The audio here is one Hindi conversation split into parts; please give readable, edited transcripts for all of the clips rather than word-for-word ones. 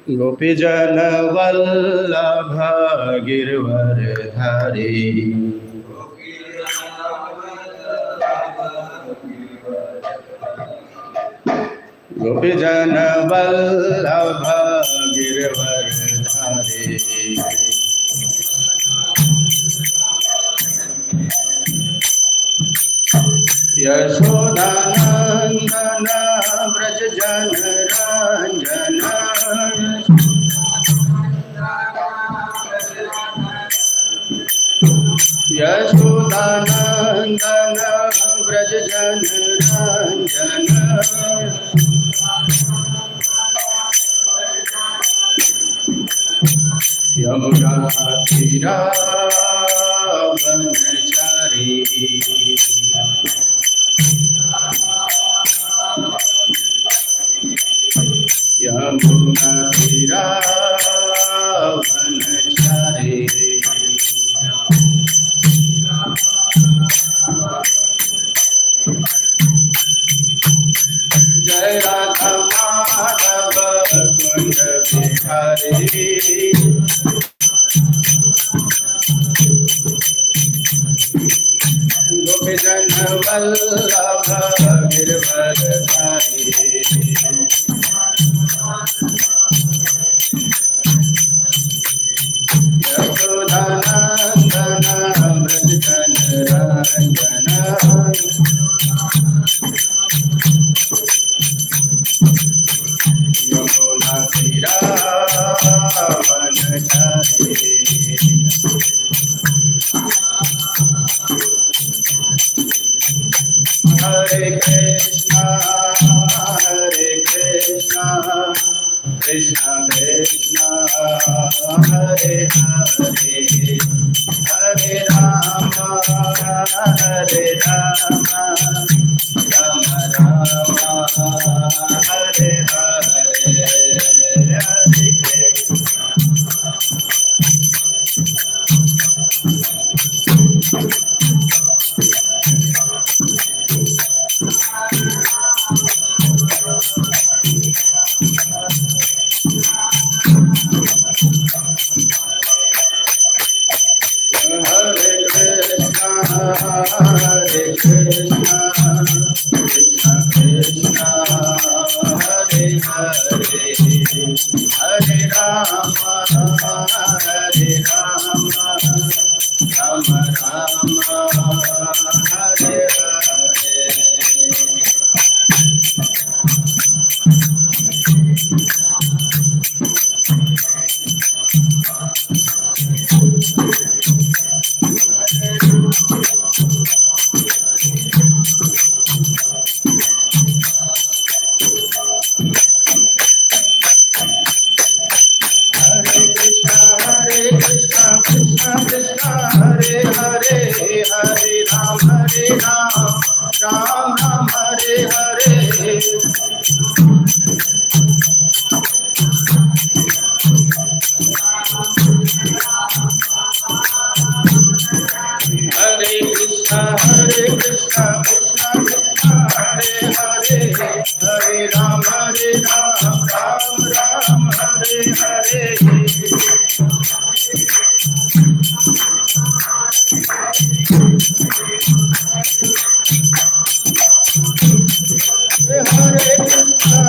गोपीजन वल्लभ गिरवर धारी। गोपीजन वल्लभ गिरवर धारी। यशोदानंदन व्रज जन रंजन। यशोदानंदन व्रज जन रंजन। यमुना तीरा वनचारी। यमुना तीरा वनचारी। जय राधा माधव कुंज बिहारी। गोपीजन वल्लभ गिरवर धारी। यशोदानंदन व्रज जन रंजन। यमुना तीरा वनचारी। हरे कृष्णा कृष्णा कृष्णा हरे हरे। हरे राम राम राम हरे हरे। हरे कृष्ण कृष्णा कृष्णा कृष्णा हरे हरे। हरे राम राम राम हरे हरे। कृष्णा कृष्णा हरे हरे। हरे राम राम राम हरे हरे। हरे कृष्णा कृष्णा कृष्णा हरे हरे। हरे राम राम राम हरे हरे। हरे कृष्णा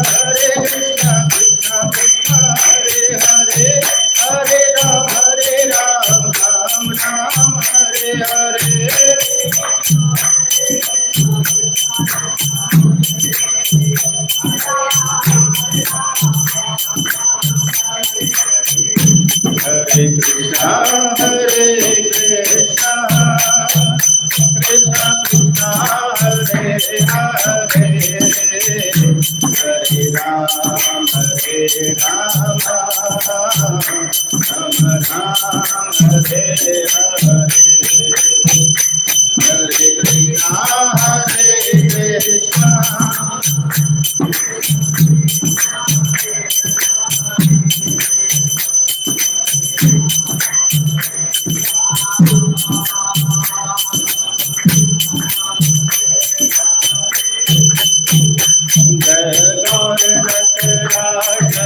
कृष्णा कृष्णा हरे हरे। हरे राम राम राम हरे हरे। हरे कृष्णा कृष्णा कृष्णा हरे हरे। हरे राम राम राम हरे हरे। हरे कृष्णा जय गौर रथ राज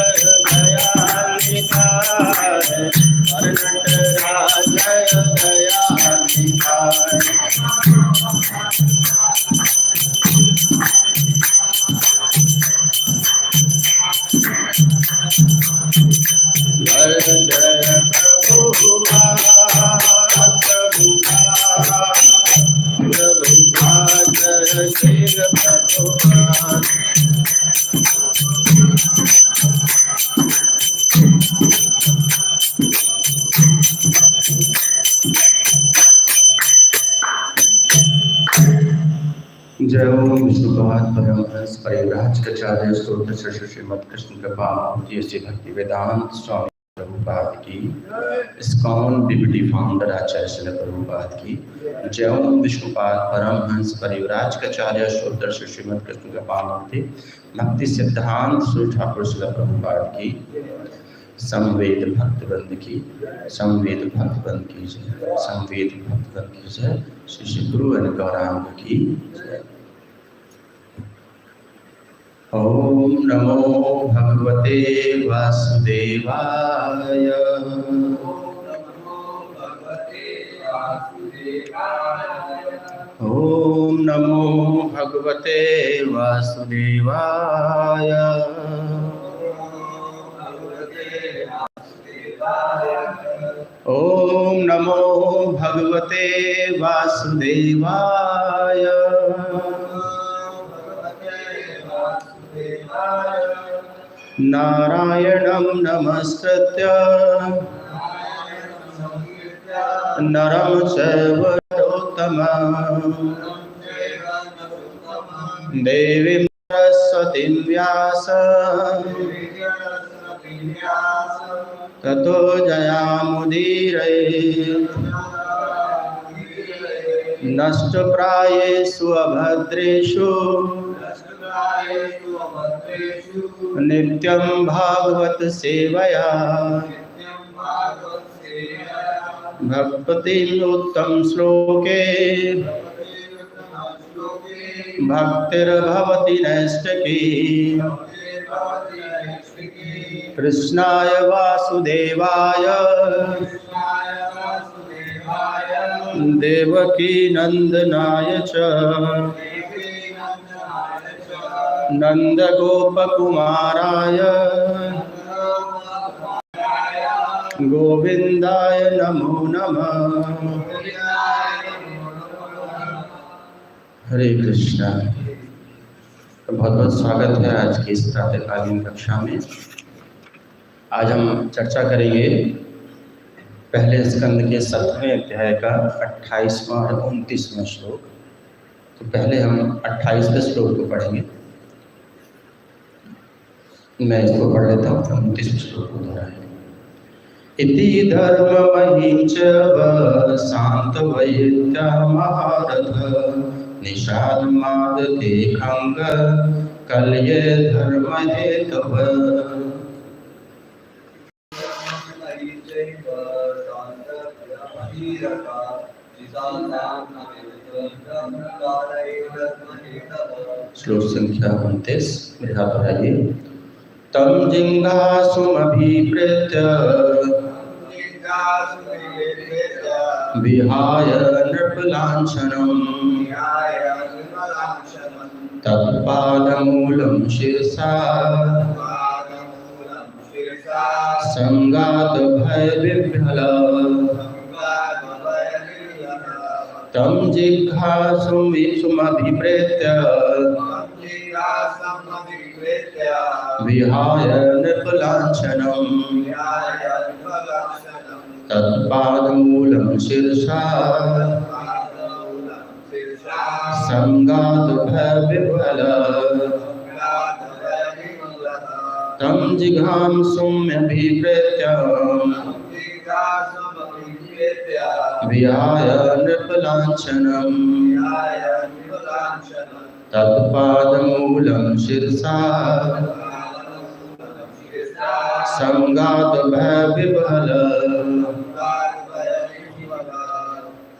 हर नटराज जय दया दिखाए। जय जय प्रभु जय शिव भगवान। जय ओम विष्णुपाद परमहंस परिव्राजकाचार्य स्तोत्र श्री श्रीमद कृष्ण कृपा श्री भक्ति वेदांत स्वामी प्रभुपाद की, इस्कॉन बीबीटी फाउंडर आचार्य श्री प्रभुपाद की। जय ओम विष्णुपाद परमहंस परिव्राजकाचार्य स्तोत्र श्री श्रीमद कृष्ण कृपा भक्ति सिद्धांत श्री ठाकुर श्री प्रभुपाद की। संवेद भक्तवंद की, संवेद भक्तवंद की जय, संवेद भक्तवंद की जय। श्री श्री गुरु अन गौरांग की जय। ओम नमो भगवते वासुदेवाय। ओम नमो भगवते वासुदेवाय। ओम नमो भगवते वासुदेवाय। नारायणं नमस्कृत्य नरं चैव नरोत्तमं देवीं सरस्वतीं व्यासं ततो जयामुदीरये। नष्टप्रायेषु अभद्रेषु नित्यं भागवत सेवया भक्तिम् उत्तम श्लोके भक्तिर्भवति नैष्ठिकी। कृष्णाय वासुदेवाय देवकी नंदनाय च नंदगोपकुमाराय गोविंदाय नमो नमः। हरे कृष्णा। बहुत बहुत स्वागत है आज की इस प्रातःकालीन कक्षा में। आज हम चर्चा करेंगे पहले स्कंद के 7वें अध्याय का 28वां और 29वां श्लोक। तो पहले हम 28वें श्लोक को पढ़ेंगे। मैं इसको पढ़ लेता हूँ, 29वें श्लोक को दोहराएंगे। इति धर्ममहीच शांत वैद्य महारथ निषादमादते खंग कलये धर्म हेतव। श्लोक संख्या 29 मेरे हाथ बढ़ाइए। तम जिंघासुमभिप्रेत्य विहाय नृपलांछनम् तत्पादमूलं शिरसा संगात भय विह्वल। तम जिघ्रासुमभिप्रेत्य विहाय नृपलांछनम् तत्पादमूलं शिरसा संगात भय विह्वल। तम जिघांसुमभिप्रेत्य विहाय नृपलांछनम् तत्पादमूलं शिरसा संगात भय विह्वल।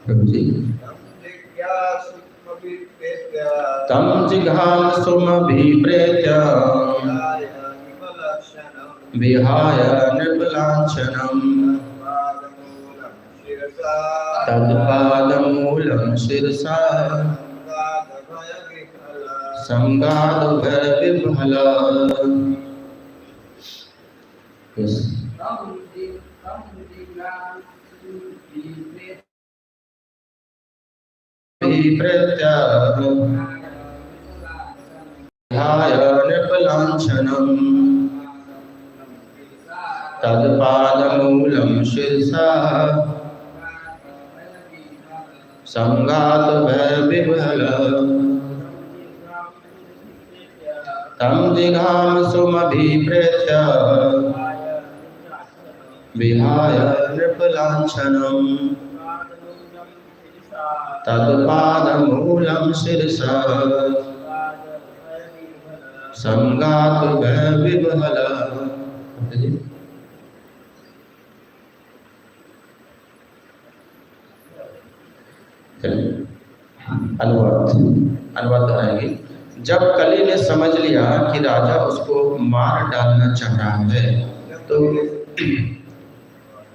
प्रभु जी। तम जिघांसुमभिप्रेत्य विहाय नृपलांछनम् तत्पादमूलं शिरसा संगादभयविह्वला। विहाय नृपलांछनम् तत्पादमूलं शिरसा संगादभयविह्वला। तं जिघांसुमभिप्रेत्य विहाय नृपलांछनम् तत्पादमूलं शिरसा संगादभयविह्वला। अनुवाद दोहराएंगे। जब कली ने समझ लिया कि राजा उसको मार डालना चाह रहा है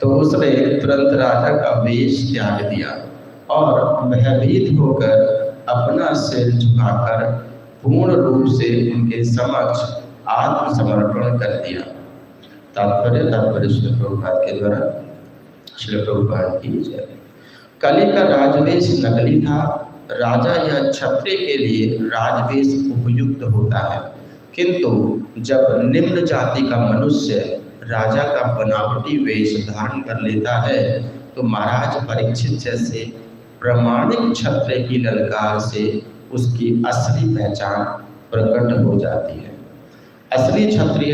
तो उसने तुरंत राजा का वेश त्याग दिया और भयभीत होकर अपना सिर झुकाकर पूर्ण रूप से उनके समक्ष आत्मसमर्पण कर दिया। तात्पर्य श्री प्रभुपाद के द्वारा। श्री प्रभुपाद की जय। कली का राजवेश नकली था। राजा या क्षत्रिय के लिए राजवेश उपयुक्त होता है, किंतु जब निम्न जाति का मनुष्य राजा का बनावटी वेश धारण कर लेता है तो महाराज परीक्षित जैसे प्रामाणिक क्षत्रिय की ललकार से उसकी असली पहचान प्रकट हो जाती है। असली क्षत्रिय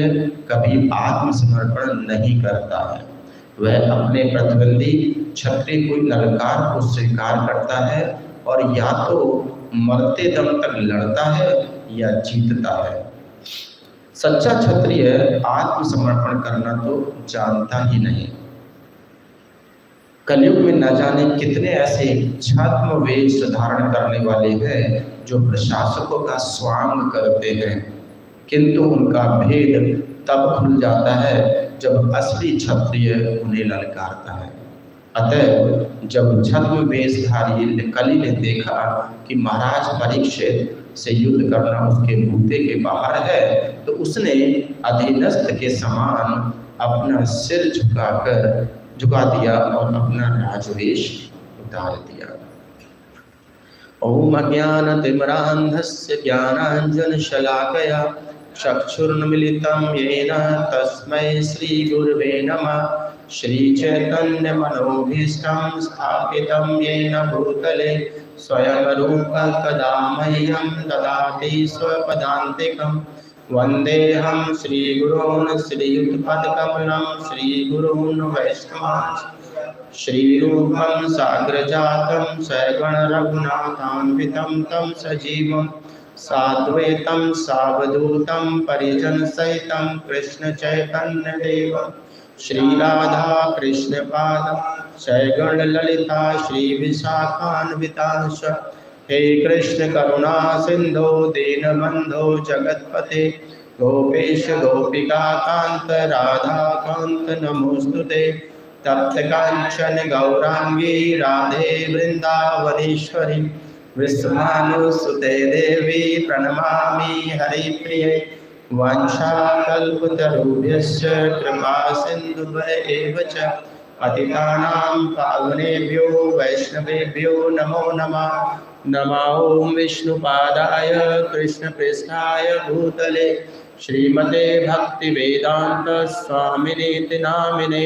कभी आत्मसमर्पण नहीं करता है। वह अपने प्रतिद्वंदी क्षत्रिय की ललकार को स्वीकार करता है और या तो मरते दम तक लड़ता है या जीतता है। सच्चा क्षत्रिय आत्मसमर्पण करना तो जानता ही नहीं। कलयुग में न जाने कितने ऐसे छद्म वेश धारण करने वाले हैं जो प्रशासकों का स्वांग करते हैं, किंतु उनका भेद तब खुल जाता है जब असली क्षत्रिय उन्हें ललकारता है। अतः जब छद्म वेशधारी कली ने देखा कि महाराज परीक्षित से युद्ध करना उसके बूते के बाहर है तो उसने अधीनस्थ के समान अपना सिर झुका दिया और अपना राजवेश उतार दिया। ओम अज्ञानतिमिरान्धस्य ज्ञानाञ्जनशलाकया चक्षुर्न्मीलितं येन तस्मै श्रीगुरुवे नमः। श्रीचैतन्यमनोभीष्टं स्थापितं येन भूतले स्वयं रूप कदा मह्यं ददाति स्वपदान्तिकम्। वन्देऽहं श्रीगुरून् श्रीयुतपदकमलं श्रीगुरून् वैष्णवांश्च श्रीरूपं साग्रजातं सगण रघुनाथान्वितं तं सजीवं साद्वैतं सावधूतं परिजनसहितं कृष्ण चैतन्यदेवं श्रीराधा कृष्णपाद सगण ललिता श्रीविशाखान्वितांश्च। हे कृष्ण करुणा सिंधो दीनबंधो जगत्पते गोपेश गोपिका कांत राधा कांत नमोस्तुते। तप्त कांचन गौरांगी राधे वृंदावनेश्वरी विश्वानुसुते देवी प्रणमामि हरिप्रिये। वंशाकल्पतरुभ्यश्च कृपा सिन्धुभ्य च पतितानां पावनेभ्यो वैष्णवेभ्यो नमो नमः। नमो विष्णुपादाय कृष्णपृष्ठाय भूतले श्रीमते भक्तिवेदांत स्वामिनेति नामिने।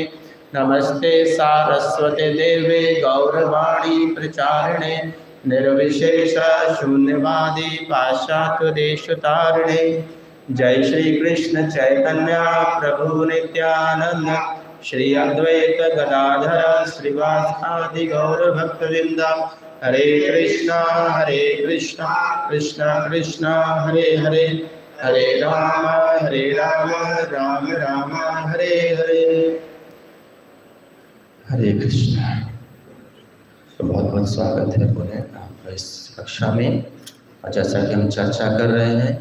नमस्ते सारस्वते देवे गौरवाणी प्रचारिणे निर्विशेष शून्यवादी पाश्चात्यदेशतारिणे। जय श्री कृष्ण चैतन्य प्रभु नित्यानंद श्री अद्वैत गदाधर श्रीवासादि गौर भक्तवृंद। हरे कृष्णा कृष्ण कृष्ण हरे हरे हरे राम राम राम हरे हरे। हरे कृष्ण। तो बहुत बहुत स्वागत है पुनः आपका इस कक्षा में। और जैसा कि हम चर्चा कर रहे हैं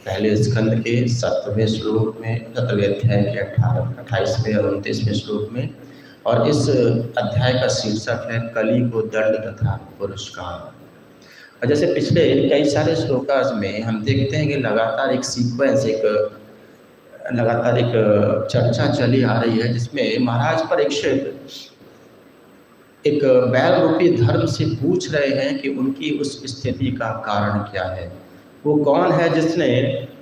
पहले स्कंद के 17वें श्लोक में, 17वें अध्याय के 28वें और 29वें श्लोक में। और इस अध्याय का शीर्षक है कली को दंड तथा पुरस्कार। और जैसे पिछले कई सारे श्लोकास में हम देखते हैं कि लगातार एक सीक्वेंस, लगातार एक चर्चा चली आ रही है जिसमें महाराज परीक्षित एक बैल रूपी धर्म से पूछ रहे हैं कि उनकी उस स्थिति का कारण क्या है। वो कौन है जिसने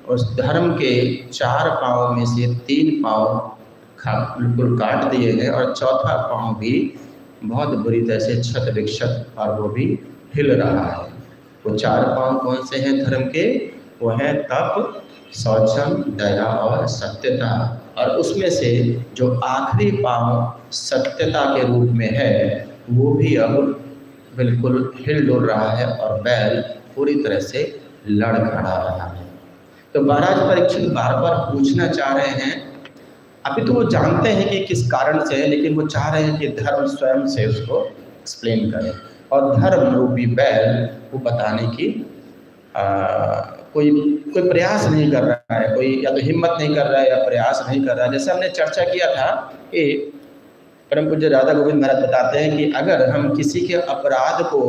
उस धर्म के 4 पाँव में से 3 पाँव बिल्कुल काट दिए हैं और चौथा पाँव भी बहुत बुरी तरह से क्षत विक्षत और वो भी हिल रहा है। वो 4 पाँव कौन से हैं धर्म के? वो हैं तप, शौचम, दया और सत्यता। और उसमें से जो आखिरी पाँव सत्यता के रूप में है वो भी अब बिल्कुल हिल डुल रहा है और बैल पूरी तरह से लड़ खड़ा रहा है। तो महाराज परीक्षित बार बार पूछना चाह रहे हैं। अभी तो वो जानते हैं कि किस कारण से है, लेकिन वो चाह रहे हैं कि धर्म स्वयं से उसको एक्सप्लेन करें। और धर्म रूपी बैल वो बताने की कोई प्रयास नहीं कर रहा है, कोई या तो हिम्मत नहीं कर रहा है या प्रयास नहीं कर रहा है। जैसे हमने चर्चा किया था कि परम पूज्य राधा गोविंद महाराज बताते हैं कि अगर हम किसी के अपराध को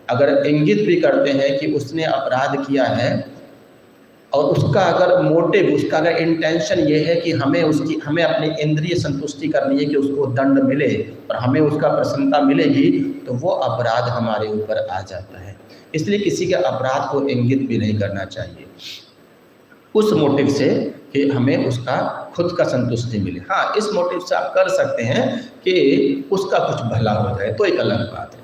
अगर इंगित भी करते हैं कि उसने अपराध किया है और उसका अगर मोटिव, उसका अगर इंटेंशन ये है कि हमें अपनी इंद्रिय संतुष्टि करनी है कि उसको दंड मिले और हमें उसका प्रसन्नता मिलेगी, तो वो अपराध हमारे ऊपर आ जाता है। इसलिए किसी के अपराध को इंगित भी नहीं करना चाहिए उस मोटिव से कि हमें उसका खुद का संतुष्टि मिले। हाँ, इस मोटिव से आप कर सकते हैं कि उसका कुछ भला हो जाए, तो एक अलग बात है।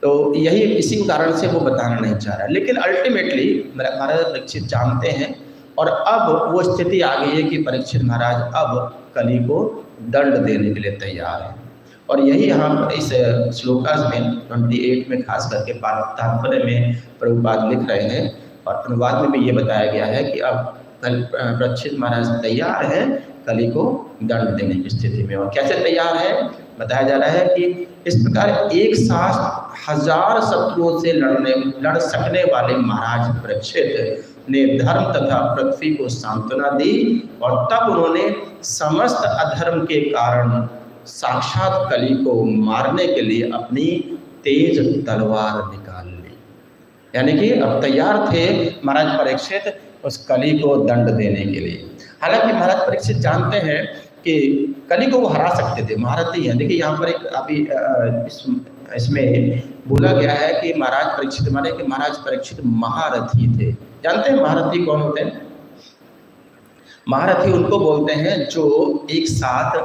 तो यही इसी कारण से वो बताना नहीं चाह रहा है। लेकिन अल्टीमेटली महाराज परीक्षित जानते हैं और अब वो स्थिति आ गई है कि परीक्षित महाराज अब कली को दंड देने के लिए तैयार हैं। और यही हम इस श्लोकास में 28 में खास करके तात्पर्य में प्रभुपाद लिख रहे हैं। और अनुवाद में भी ये बताया गया है कि अब परीक्षित महाराज तैयार हैं कली को दंड देने की स्थिति में। और कैसे तैयार है बताया जा रहा है कि इस प्रकार एक साथ 1000 शत्रुओं से लड़ सकने वाले महाराज परीक्षित ने धर्म तथा पृथ्वी को सांत्वना दी और तब उन्होंने समस्त अधर्म के कारण साक्षात कली को मारने के लिए अपनी तेज तलवार निकाल ली। यानी कि अब तैयार थे महाराज परीक्षित उस कली को दंड देने के लिए। हालांकि महाराज परीक्षित जानते हैं कि कली को वो हरा सकते थे, महारथी हैं। देखिए यहाँ पर एक अभी इसमें बोला गया है कि महाराज परीक्षित माने कि महाराज परीक्षित महारथी थे। जानते हैं महारथी कौन होते हैं? महारथी उनको बोलते हैं जो एक साथ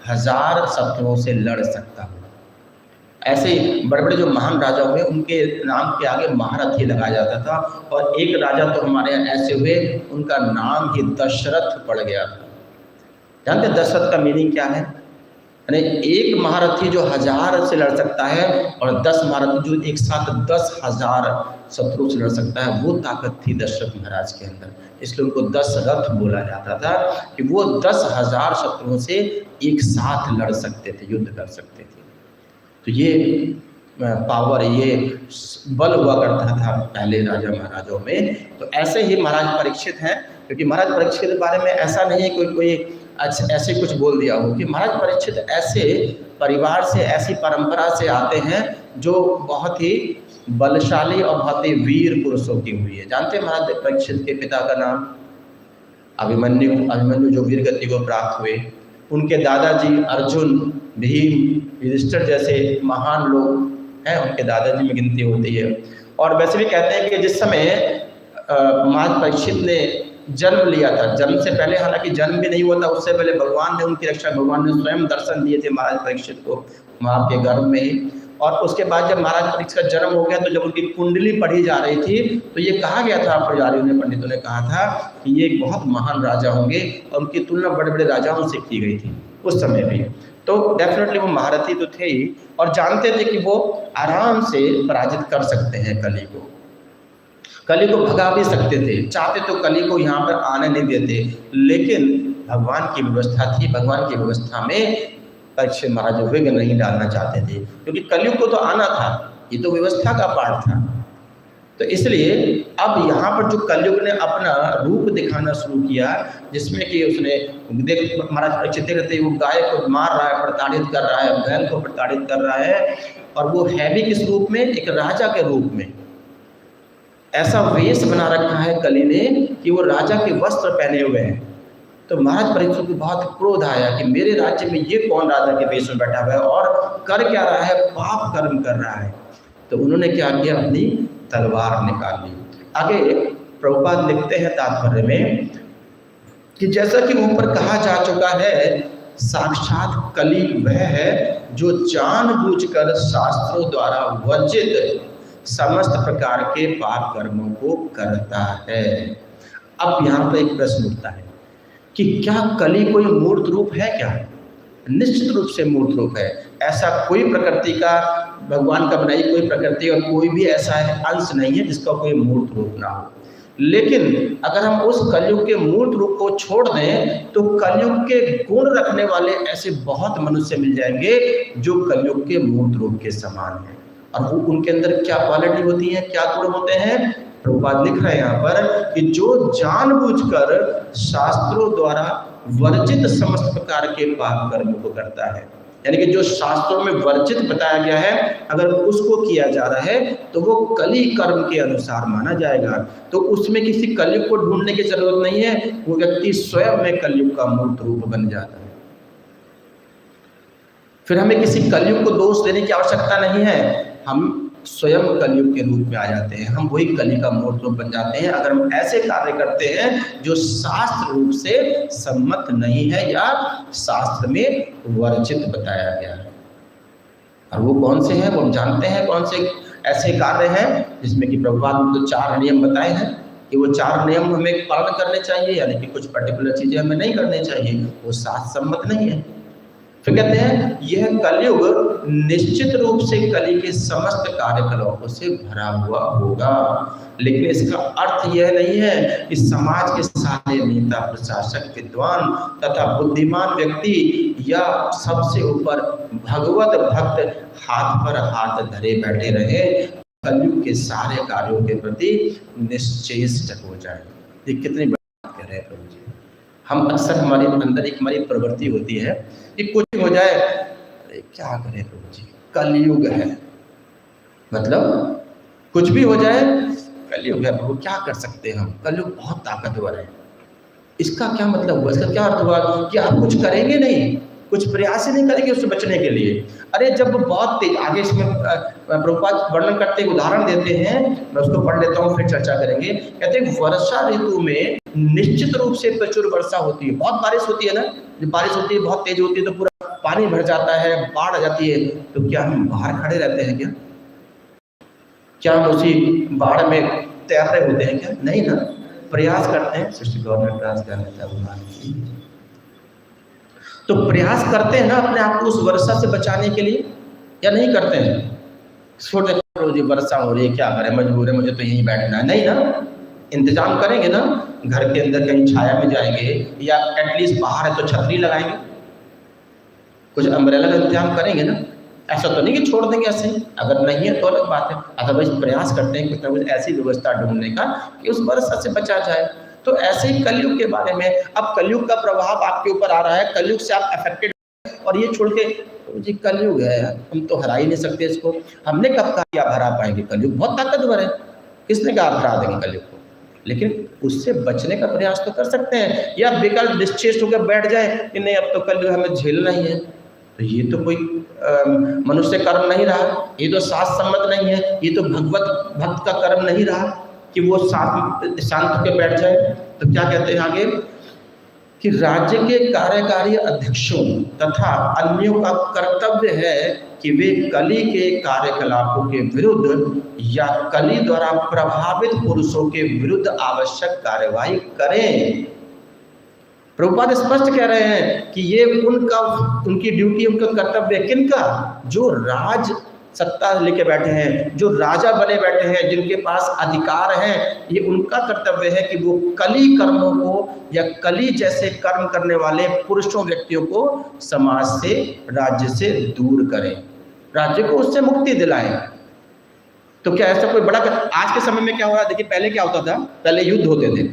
1000 शत्रुओं से लड़ सकता हो। ऐसे बड़े बड़े जो महान राजा हुए उनके नाम के आगे महारथी लगाया जाता था। और एक राजा तो हमारे यहाँ ऐसे हुए, उनका नाम ही दशरथ पड़ गया था। जानते हैं दशरथ का मीनिंग क्या है? यानी एक महारथी जो 1000 से लड़ सकता है और 10 महारथी जो एक साथ 10,000 शत्रु से लड़ सकता है, वो ताकत थी दशरथ महाराज के अंदर। इसलिए उनको दशरथ बोला जाता था कि वो 10,000 शत्रुओं से एक साथ लड़ सकते थे, युद्ध कर सकते थे। तो ये पावर, ये बल हुआ करता था पहले राजा महाराजों में। तो ऐसे ही महाराज परीक्षित हैं, क्योंकि महाराज परीक्षित के बारे में ऐसा नहीं है कोई ऐसे कुछ बोल दिया हो कि महाराज परीक्षित ऐसे परिवार से, ऐसी परंपरा से आते हैं जो बहुत ही बलशाली और बहुत ही वीर पुरुषों की हुई है। जानते हैं महाराज परीक्षित के पिता का नाम? अभिमन्यु जो वीर गति को प्राप्त हुए। उनके दादाजी अर्जुन, भीम, युधिष्ठिर जैसे महान लोग हैं, उनके दादाजी में गिनती होती है। और वैसे भी कहते हैं कि जिस समय महाराज परीक्षित ने जन्म लिया था, जन्म से पहले, हालांकि जन्म भी नहीं हुआ था, उससे पहले भगवान ने उनकी रक्षा, भगवान ने स्वयं दर्शन दिए थे महाराज परीक्षित को माँ के गर्भ में ही। और उसके बाद जब महाराज परीक्षित का जन्म हो गया तो जब उनकी कुंडली पढ़ी जा रही थी तो ये कहा गया था, पुजारियों ने, पंडितों ने कहा था कि ये एक बहुत महान राजा होंगे। और उनकी तुलना बड़े बड़े राजाओं से की गई थी उस समय भी। तो डेफिनेटली वो महारथी तो थे ही और जानते थे कि वो आराम से पराजित कर सकते हैं कली को, कली को भगा भी सकते थे। चाहते तो कली को यहाँ पर आने नहीं देते, लेकिन भगवान की व्यवस्था थी। भगवान की व्यवस्था में परीक्षित महाराज विघ्न नहीं डालना चाहते थे, क्योंकि कलयुग को तो आना था, ये तो व्यवस्था का पार्ट था। तो इसलिए अब यहाँ पर जो कलयुग ने अपना रूप दिखाना शुरू किया, जिसमें कि उसने देख महाराज परीक्षित रहते वो गाय को मार रहा है, प्रताड़ित कर रहा है, बैल को प्रताड़ित कर रहा है, और वो है भी किस रूप में? एक राजा के रूप में। ऐसा वेश बना रखा है कली ने कि वो राजा के वस्त्र पहने हुए हैं। तो महाराज परीक्षित को बहुत क्रोध आया कि मेरे राज्य में ये कौन राजा के वेश में बैठा हुआ है और कर क्या रहा है? पाप कर्म कर रहा है। तो उन्होंने क्या किया? अपनी तलवार निकाल ली। आगे प्रभुपाद लिखते हैं तात्पर्य में कि जैसा कि ऊपर कहा जा चुका है, साक्षात कली वह है जो जानबूझकर शास्त्रों द्वारा वर्जित समस्त प्रकार के पाप कर्मों को करता है। अब यहाँ पर एक प्रश्न उठता है कि क्या कली कोई मूर्त रूप है क्या? निश्चित रूप से मूर्त रूप है। ऐसा कोई प्रकृति का, भगवान का बनाई कोई प्रकृति और कोई भी ऐसा अंश नहीं है जिसका कोई मूर्त रूप ना हो। लेकिन अगर हम उस कलयुग के मूर्त रूप को छोड़ दें तो कलयुग के गुण रखने वाले ऐसे बहुत मनुष्य मिल जाएंगे जो कलयुग के मूर्त रूप के समान हैं। और वो उनके अंदर क्या क्वालिटी होती है, क्या गुण होते हैं? प्रभुपाद लिख रहे हैं यहाँ पर कि जो जानबूझकर शास्त्रों द्वारा वर्जित समस्त प्रकार के पाप कर्मों को करता है, यानी कि जो शास्त्रों में वर्जित बताया गया है अगर उसको किया जा रहा है तो वो कली कर्म के अनुसार माना जाएगा। तो उसमें किसी कलयुग को ढूंढने की जरूरत नहीं है, वो व्यक्ति स्वयं में कलयुग का मूर्त रूप बन जाता है। फिर हमें किसी कलयुग को दोष देने की आवश्यकता नहीं है, हम स्वयं कलयुग के रूप में आ जाते हैं, हम वही कली का मूर्त रूप बन जाते हैं अगर हम ऐसे कार्य करते हैं जो शास्त्र रूप से सम्मत नहीं है या शास्त्र में वर्जित बताया गया है। और वो कौन से हैं? वो हम जानते हैं कौन से ऐसे कार्य हैं जिसमें कि प्रभुपाद ने तो 4 नियम बताए हैं कि वो 4 नियम हमें पालन करने चाहिए, यानी कि कुछ पर्टिकुलर चीजें हमें नहीं करनी चाहिए, वो शास्त्र सम्मत नहीं है। फिर कहते हैं यह कलयुग निश्चित रूप से कली के समस्त कार्यकलापों से भरा हुआ होगा, लेकिन इसका अर्थ यह नहीं है कि समाज के सारे नेता, प्रशासक, विद्वान तथा बुद्धिमान व्यक्ति या सबसे ऊपर भगवत भक्त हाथ पर हाथ धरे बैठे रहे, कलयुग के सारे कार्यों के प्रति निश्चेष्ट हो जाए। ये कितनी बड़ी बात कह रहे हैं प्रभु जी। हम अक्सर हमारे अंदर एक हमारी प्रवृत्ति होती है कि कुछ हो जाए, अरे क्या करें प्रभु जी, कलयुग है, मतलब कुछ भी हो जाए कलयुग है प्रभु, क्या कर सकते हैं हम, कलयुग बहुत ताकतवर है। इसका क्या मतलब हुआ? इसका क्या अर्थ हुआ कि आप कुछ करेंगे नहीं, कुछ प्रयास ही नहीं करेंगे उससे बचने के लिए। अरे जब बहुत तेज, आगे इसमें प्रभुपाद वर्णन करते उदाहरण देते हैं, मैं उसको पढ़ लेता हूँ फिर चर्चा करेंगे। कहते हैं वर्षा ऋतु में निश्चित रूप से प्रचुर वर्षा होती है, बहुत बारिश होती है ना, जब बारिश होती है बहुत तेज होती है तो पूरा पानी भर जाता है, बाढ़ आ जाती है, तो क्या हम बाहर खड़े रहते हैं क्या? क्या हम उसी बाढ़ में तैर रहे होते हैं क्या? नहीं ना, प्रयास करते हैं, सृष्टि गवर्नमेंट प्रयास कर लेता है, तो प्रयास करते हैं ना अपने आप को उस वर्षा से बचाने के लिए, या नहीं करते हैं? छोड़ दो जी वर्षा हो रही है, क्या करें, मजबूर है, मुझे तो यहीं बैठना है, नहीं ना, इंतजाम करेंगे ना, घर के अंदर कहीं छाया में जाएंगे या एटलीस्ट बाहर है तो छतरी लगाएंगे, कुछ अम्ब्रेला का इंतजाम करेंगे ना। ऐसा तो नहीं कि छोड़ देंगे ऐसे, अगर नहीं है तो अलग बात है, अदरवाइज प्रयास करते हैं कुछ ना कुछ ऐसी व्यवस्था ढूंढने का कि उस वर्षा से बचा जाए। तो ऐसे ही कलयुग के बारे में, अब कलयुग का प्रभाव आपके ऊपर आ रहा है, कलयुग से आप अफेक्टेड, और ये छोड़ के जी कलयुग है हम तो हरा ही नहीं सकते इसको, हमने कब कहा कि आप हरा पाएंगे, कलयुग बहुत ताकतवर है, किसने कहा आप हरा देंगे कलयुग को? लेकिन उससे बचने का प्रयास तो कर सकते हैं, या बेकार निश्चेष्ट होकर बैठ जाए कि नहीं अब तो कलयुग हमें झेलना ही है, तो ये तो कोई मनुष्य कर्म नहीं रहा, ये तो शास्त्र सम्मत नहीं है, ये तो भगवत भक्त का कर्म नहीं रहा कि वो शांत होकर बैठ जाए। तो क्या कहते हैं आगे कि राज्य के कार्यकारी अध्यक्षों तथा अन्यों का कर्तव्य है कि वे कली के कार्यकलापों के विरुद्ध या कली द्वारा प्रभावित पुरुषों के विरुद्ध आवश्यक कार्यवाही करें। प्रभुपाद स्पष्ट कह रहे हैं कि ये उनकी ड्यूटी, उनका कर्तव्य, किनका? जो राज सत्ता लेके बैठे हैं, जो राजा बने बैठे हैं, जिनके पास अधिकार हैं, ये उनका कर्तव्य है कि वो कली कर्मों को या कली जैसे कर्म करने वाले पुरुषों, व्यक्तियों को समाज से, राज्य से दूर करें, राज्य को उससे मुक्ति दिलाएं। तो क्या ऐसा कोई बड़ा आज के समय में क्या हो रहा है? देखिए पहले क्या होता था, पहले युद्ध होते थे,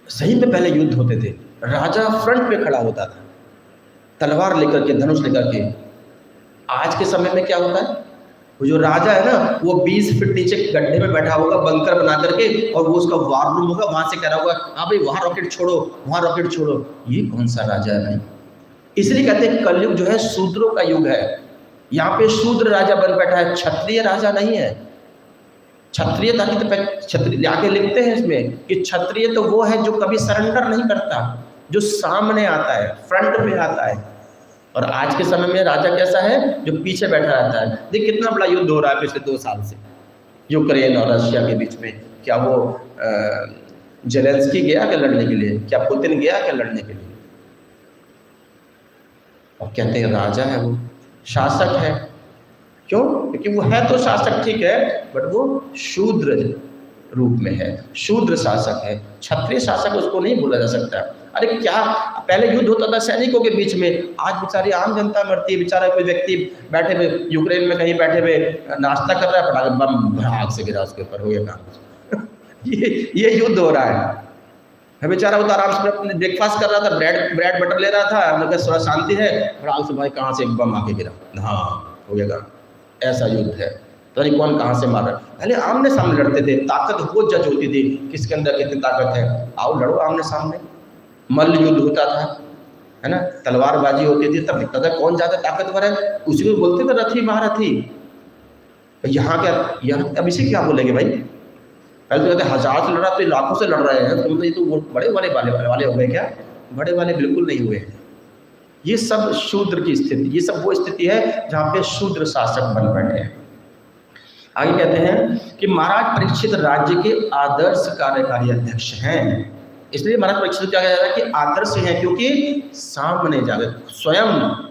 सही में पहले युद्ध होते थे, राजा फ्रंट पे खड़ा होता था तलवार लेकर के, धनुष लेकर के। आज के समय में क्या होता है, वो जो राजा है ना, वो 20 फीट नीचे गड्ढे में बैठा होगा बंकर बना करके, और वो उसका वार रूम होगा, वहां से कह रहा होगा हाँ भाई वहां रॉकेट छोड़ो, वहां रॉकेट छोड़ो। ये कौन सा राजा है भाई? इसलिए कहते हैं कलयुग जो है शूद्रों का युग है। यहाँ पे शूद्र राजा बन बैठा है, क्षत्रिय राजा नहीं है। क्षत्रिय तो क्षत्रिय आगे लिखते हैं इसमें कि क्षत्रिय तो वो है जो कभी सरेंडर नहीं करता, जो सामने आता है, फ्रंट पे आता है। और आज के समय में राजा कैसा है, जो पीछे बैठा रहता है। देख कितना बड़ा युद्ध हो रहा है पिछले 2 साल से यूक्रेन और रशिया के बीच में। क्या वो जेलेंस्की गया क्या लड़ने के लिए? क्या पुतिन गया क्या लड़ने के लिए? और कहते हैं राजा है, वो शासक है। क्यों? क्योंकि वो है तो शासक ठीक है, बट वो शूद्र रूप में है, शूद्र शासक है। क्षत्रिय शासक उसको नहीं बोला जा सकता। अरे क्या पहले युद्ध होता था सैनिकों के बीच में, आज बेचारी आम जनता मरती है। बेचारा कोई व्यक्ति बैठे हुए यूक्रेन में कहीं बैठे हुए नाश्ता कर रहा है, फटाक बम आग से गिरा उसके ऊपर, हो गया काम। ये युद्ध हो रहा है। बेचारा वो तो आराम से अपने ब्रेकफास्ट कर रहा था, ब्रेड बटर ले रहा था, मतलब थोड़ा शांति है, और आग से भाई कहाँ से एक बम आके गिरा, हाँ हो गया काम। ऐसा युद्ध है, तो नहीं कौन कहाँ से मार रहा है। पहले आमने सामने लड़ते थे, ताकत वो जज होती थी किसके अंदर कितनी ताकत है, आओ लड़ो आमने सामने। मल्ल युद्ध होता था, है ना, तलवारबाजी होती थी, तब दिखता था कौन ज़्यादा ताकतवर है। उसी को बोलते थे रथी महारथी। यहाँ क्या, यहाँ अब इसे क्या बोलेंगे भाई? पहले तो कहते 1000 से लड़ा तो लाखों से लड़ रहे हैं, तुम तो ये तो बड़े वाले हो गए क्या? बड़े वाले बिल्कुल नहीं हुए। ये सब शूद्र की स्थिति, ये सब वो स्थिति है जहाँ पे शूद्र शासक बन बैठे हैं। आगे कहते हैं कि महाराज परीक्षित राज्य के आदर्श कार्यकारी अध्यक्ष हैं। इसलिए महाराज परीक्षित क्या कहा जा रहा है कि आदर्श हैं, क्योंकि सामने जाकर स्वयं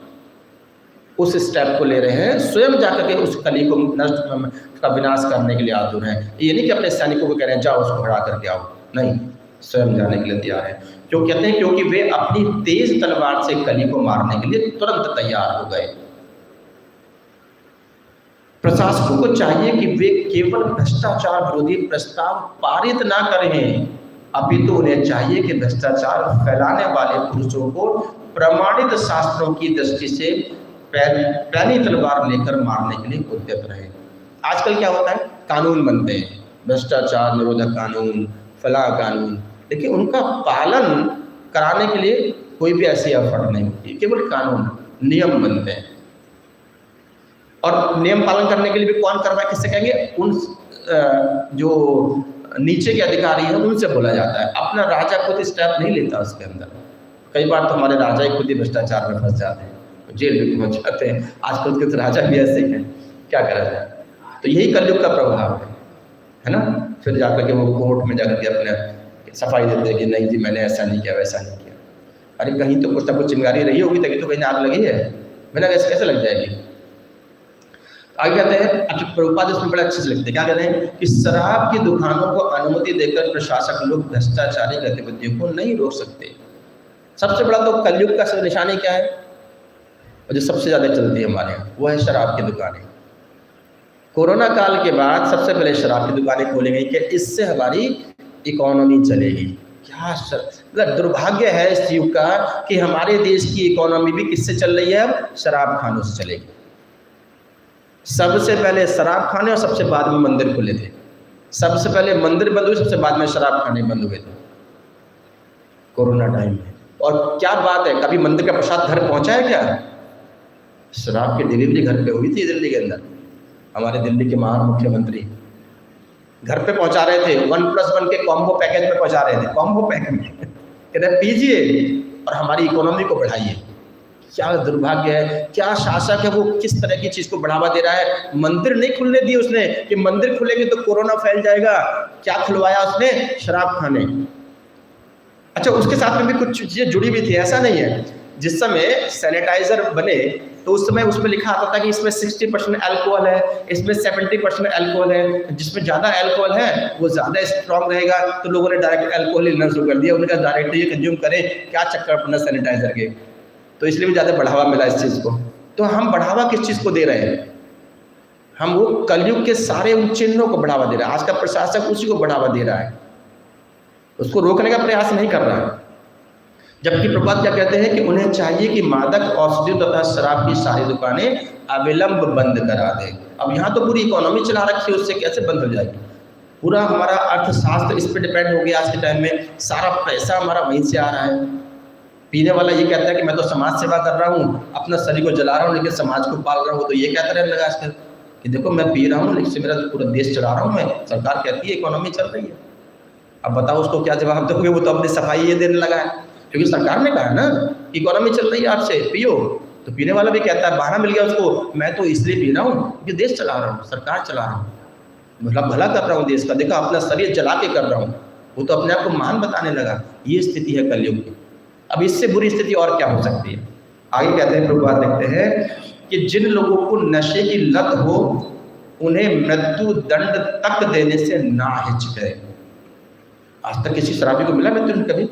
उस स्टेप को ले रहे हैं, स्वयं जाकर के उस कली को नष्ट का विनाश करने के लिए आतुर हैं। ये नहीं कि अपने सैनिकों को कह रहे हैं जाओ उसको हरा करके आओ, नहीं, स्वयं जाने के लिए तैयार है। क्यों कहते हैं? क्योंकि वे अपनी तेज तलवार से कली को मारने के लिए तुरंत तैयार हो गए। प्रशासकों को चाहिए कि वे केवल भ्रष्टाचार विरोधी प्रस्ताव पारित ना करें, अपितु उन्हें चाहिए कि भ्रष्टाचार फैलाने वाले पुरुषों को प्रमाणित शास्त्रों की दृष्टि से पैनी तलवार लेकर मारने के लिए उद्यत रहे। आजकल क्या होता है, कानून बनते हैं, भ्रष्टाचार निरोधक कानून, फला कानून, लेकिन उनका पालन कराने के लिए कोई भी ऐसी एफर्ट नहीं होती, केवल कानून नियम बनते हैं। और नियम पालन करने के लिए भी कौन करवाए, किससे कहेंगे? उन जो नीचे के अधिकारी हैं उनसे बोला जाता है। अपना राजा खुद स्टेप नहीं लेता उसके अंदर। कई बार तो हमारे राजा ही खुद ही भ्रष्टाचार में फंस जाते हैं, जेल में पहुंच जाते हैं। आजकल के तो राजा भी ऐसे हैं, क्या करा जाए। तो यही कलयुग का प्रभाव है ना। फिर जाकर के वो कोर्ट में जाकर के अपने सफाई देते हैं कि नहीं जी मैंने ऐसा नहीं किया, वैसा नहीं किया। अरे कहीं तो कुछ ना कुछ चिंगारी रही होगी, तभी तो कहीं आग लगी है, बिना गैस कैसे लग जाएगी। आगे कहते हैं, अच्छा प्रभुपाद इसमें बड़े अच्छे से लिखते हैं, क्या कहते हैं कि शराब की दुकानों को अनुमति देकर प्रशासक लोग भ्रष्टाचारी गतिविधियों को नहीं रोक सकते। सबसे बड़ा तो कलयुग का निशानी क्या है, और जो सबसे ज़्यादा चलती है हमारे यहाँ, वो है शराब की दुकानें। कोरोना काल के बाद सबसे पहले शराब की दुकानें खोली गई कि इससे हमारी इकोनॉमी चलेगी। क्या मतलब दुर्भाग्य है इस युग का कि हमारे देश की इकोनॉमी भी किससे चल रही है, अब शराब खानों से चलेगी। सबसे पहले शराब खाने और सबसे बाद में मंदिर खुले थे। सबसे पहले मंदिर बंद हुए, सबसे बाद में शराब खाने बंद हुए थे कोरोना टाइम में। और क्या बात है, कभी मंदिर का प्रसाद घर पहुंचा है क्या? शराब की डिलीवरी घर पे हुई थी दिल्ली के अंदर। हमारे दिल्ली के महान मुख्यमंत्री घर पे पहुंचा रहे थे, 1+1 के कॉम्बो पैकेज में पहुंचा रहे थे। कॉम्बो पैकेज में कहते हैं पीजिए और हमारी इकोनॉमी को बढ़ाइए। क्या दुर्भाग्य है, क्या शासक है वो, किस तरह की चीज़ को बढ़ावा दे रहा है। मंदिर नहीं खुलने दिए उसने कि मंदिर खुलेंगे तो कोरोना फैल जाएगा। क्या खुलवाया उसने? शराब खाने। अच्छा उसके साथ में भी कुछ चीज़ें जुड़ी हुई थी, ऐसा नहीं है। जिस समय सैनिटाइजर बने तो उस समय उसमें लिखा आता था कि इसमें 60% अल्कोहल है, इसमें 70% अल्कोहल है। जिसमें ज़्यादा अल्कोहल है वो ज़्यादा स्ट्रॉन्ग रहेगा, तो लोगों ने डायरेक्ट अल्कोहल लेना शुरू कर दिया। उन्होंने कहा डायरेक्ट ये कंज्यूम करें, क्या चक्कर अपना सैनिटाइजर के। तो इसलिए भी ज़्यादा बढ़ावा मिला इस चीज़ को। तो हम बढ़ावा किस चीज़ को दे रहे हैं, हम वो कलयुग के सारे उन चिन्हों को बढ़ावा दे रहा है। आज का प्रशासक उसी को बढ़ावा दे रहा है, उसको रोकने का प्रयास नहीं कर रहा है। जबकि प्रभुपाद क्या कहते हैं कि उन्हें चाहिए कि मादक औषधियों तथा शराब की सारी दुकानें अविलंब बंद करा दें। अब यहाँ तो पूरी इकोनॉमी चला रखी है, उससे कैसे बंद हो जाएगी? पूरा हमारा अर्थशास्त्र इस पर डिपेंड हो गया आज के टाइम में, सारा पैसा हमारा वहीं से आ रहा है। पीने वाला ये कहता है कि मैं तो समाज सेवा कर रहा हूँ, अपना शरीर को जला रहा हूँ लेकिन समाज को पाल रहा हूँ। तो ये कहता रहने लगा आजकल कि देखो मैं पी रहा हूँ लेकिन से मेरा पूरा देश चला रहा हूँ मैं, सरकार कहती है इकोनॉमी चल रही है। अब बताओ उसको क्या जवाब दोगे? वो तो अपनी सफाई ये देने लगा है, क्योंकि सरकार ने कहा है ना इकोनॉमी चल रही है आपसे पियो। तो पीने वाला भी कहता है, बहाना मिल गया उसको, मैं तो इसलिए पी रहा हूँ कि देश चला रहा हूँ, सरकार चला रहा हूँ, मतलब भला कर रहा हूँ देश का, देखो अपना शरीर जला के कर रहा हूँ। वो तो अपने आप को महान बताने लगा। ये स्थिति है कलयुग की। अब इससे बुरी स्थिति और क्या हो सकती है? आगे कहते हैं, प्रभुपाद देखते हैं कि जिन लोगों को नशे की लत हो उन्हें मृत्यु दंड तक देने से ना हिचके। आज तक किसी शराबी को मिला मृत्यु दंड?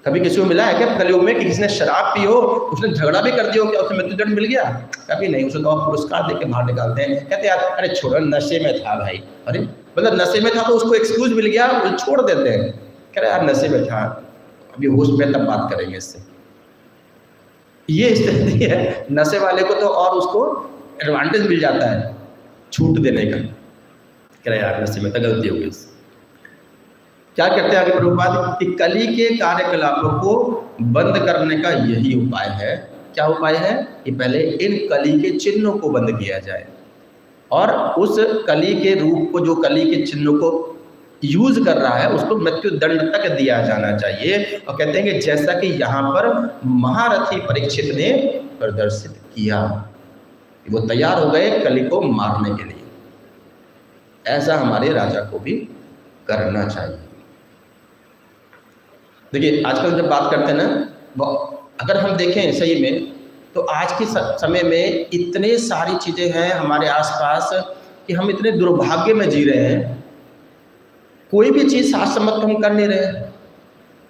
कभी किसी को मिला है क्या कलयुग में कि किसी ने शराब पी हो, उसने झगड़ा भी कर दिया हो, क्या उसे मृत्यु दंड मिल गया? कभी नहीं। उसे तो पुरस्कार देके बाहर निकालते हैं, कहते हैं यार अरे छोड़ो नशे में था भाई। अरे मतलब नशे में था तो उसको एक्सक्यूज मिल गया, वो छोड़ देते हैं, कह रहे यार नशे में था, अभी होश में तब बात करेंगे इससे। ये स्थिति है नशे वाले को, तो और उसको एडवांटेज मिल जाता है छूट देने का, कह रहे यार नशे में तो गलती हो गई। क्या कहते हैं आगे प्रभुपाद कि कली के कार्यकलापों को बंद करने का यही उपाय है। क्या उपाय है? कि पहले इन कली के चिन्हों को बंद किया जाए और उस कली के रूप को, जो कली के चिन्हों को यूज कर रहा है, उसको मृत्यु दंड तक दिया जाना चाहिए। और कहते हैं कि जैसा कि यहाँ पर महारथी परीक्षित ने प्रदर्शित किया, वो तैयार हो गए कली को मारने के लिए। ऐसा हमारे राजा को भी करना चाहिए। देखिए आजकल जब बात करते हैं ना, अगर हम देखें सही में तो आज के समय में इतने सारी चीज़ें हैं हमारे आसपास कि हम इतने दुर्भाग्य में जी रहे हैं। कोई भी चीज़ शास्त्र सम्मत हम कर नहीं रहे हैं,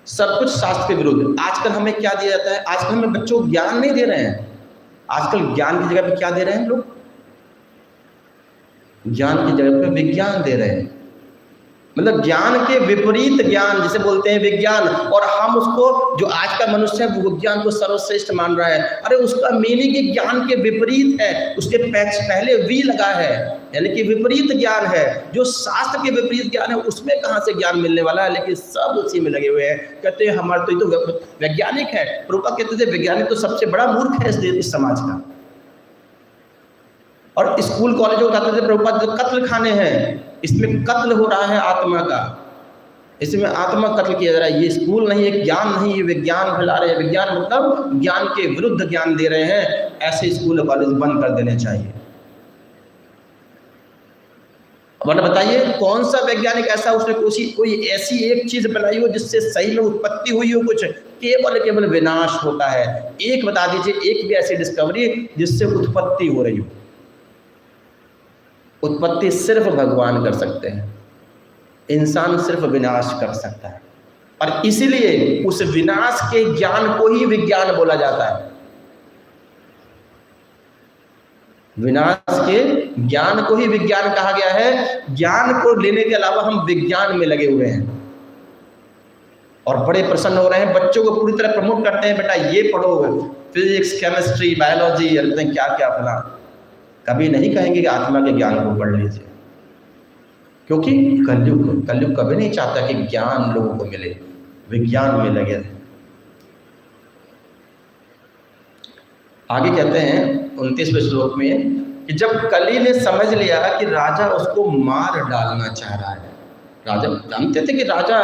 सब कुछ शास्त्र के विरुद्ध। आजकल हमें क्या दिया जाता है? आजकल हमें बच्चों को ज्ञान नहीं दे रहे हैं। आजकल ज्ञान की जगह पे क्या दे रहे हैं लोग? ज्ञान की जगह पे विज्ञान दे रहे हैं, मतलब ज्ञान के विपरीत ज्ञान जिसे बोलते हैं विज्ञान। और हम उसको, जो आज का मनुष्य है वो विज्ञान को सर्वश्रेष्ठ मान रहा है। अरे उसका मीनिंग ही ज्ञान के विपरीत है, उसके पहले वी लगा है, यानी कि विपरीत ज्ञान है। जो शास्त्र के विपरीत ज्ञान है उसमें कहाँ से ज्ञान मिलने वाला है? लेकिन सब उसी में लगे हुए हैं, कहते हैं हमारे तो ये तो वैज्ञानिक है। प्रभुपाद कहते थे वैज्ञानिक तो सबसे बड़ा मूर्ख है इस समाज का। और स्कूल कॉलेजों कहते थे प्रभुपाद जो कत्ल खाने हैं, इसमें कत्ल हो रहा है आत्मा का, इसमें आत्मा कत्ल किया जा रहा है। ये स्कूल नहीं है, ज्ञान नहीं, ये विज्ञान फैला रहे हैं। विज्ञान मतलब ज्ञान के विरुद्ध ज्ञान दे रहे हैं। ऐसे स्कूल कॉलेज बंद कर देने चाहिए। वरना बताइए कौन सा वैज्ञानिक ऐसा उसने कोई ऐसी एक चीज बनाई हो जिससे सही में उत्पत्ति हुई हो कुछ? केवल विनाश होता है। एक बता दीजिए एक भी ऐसी डिस्कवरी जिससे उत्पत्ति हो रही हो। उत्पत्ति सिर्फ भगवान कर सकते हैं, इंसान सिर्फ विनाश कर सकता है। और इसीलिए उस विनाश के ज्ञान को ही विज्ञान बोला जाता है। विनाश के ज्ञान को ही विज्ञान कहा गया है। ज्ञान को लेने के अलावा हम विज्ञान में लगे हुए हैं और बड़े प्रसन्न हो रहे हैं। बच्चों को पूरी तरह प्रमोट करते हैं, बेटा ये पढ़ो, फिजिक्स, केमिस्ट्री, बायोलॉजी, क्या क्या फला। कभी नहीं कहेंगे कि आत्मा के ज्ञान को पढ़ लीजिए, क्योंकि कलयुग कभी नहीं चाहता कि ज्ञान लोगों को मिले, विज्ञान में लगे रहे। आगे कहते हैं 29वें श्लोक में कि जब कली ने समझ लिया कि राजा उसको मार डालना चाह रहा है। राजा जानते थे कि राजा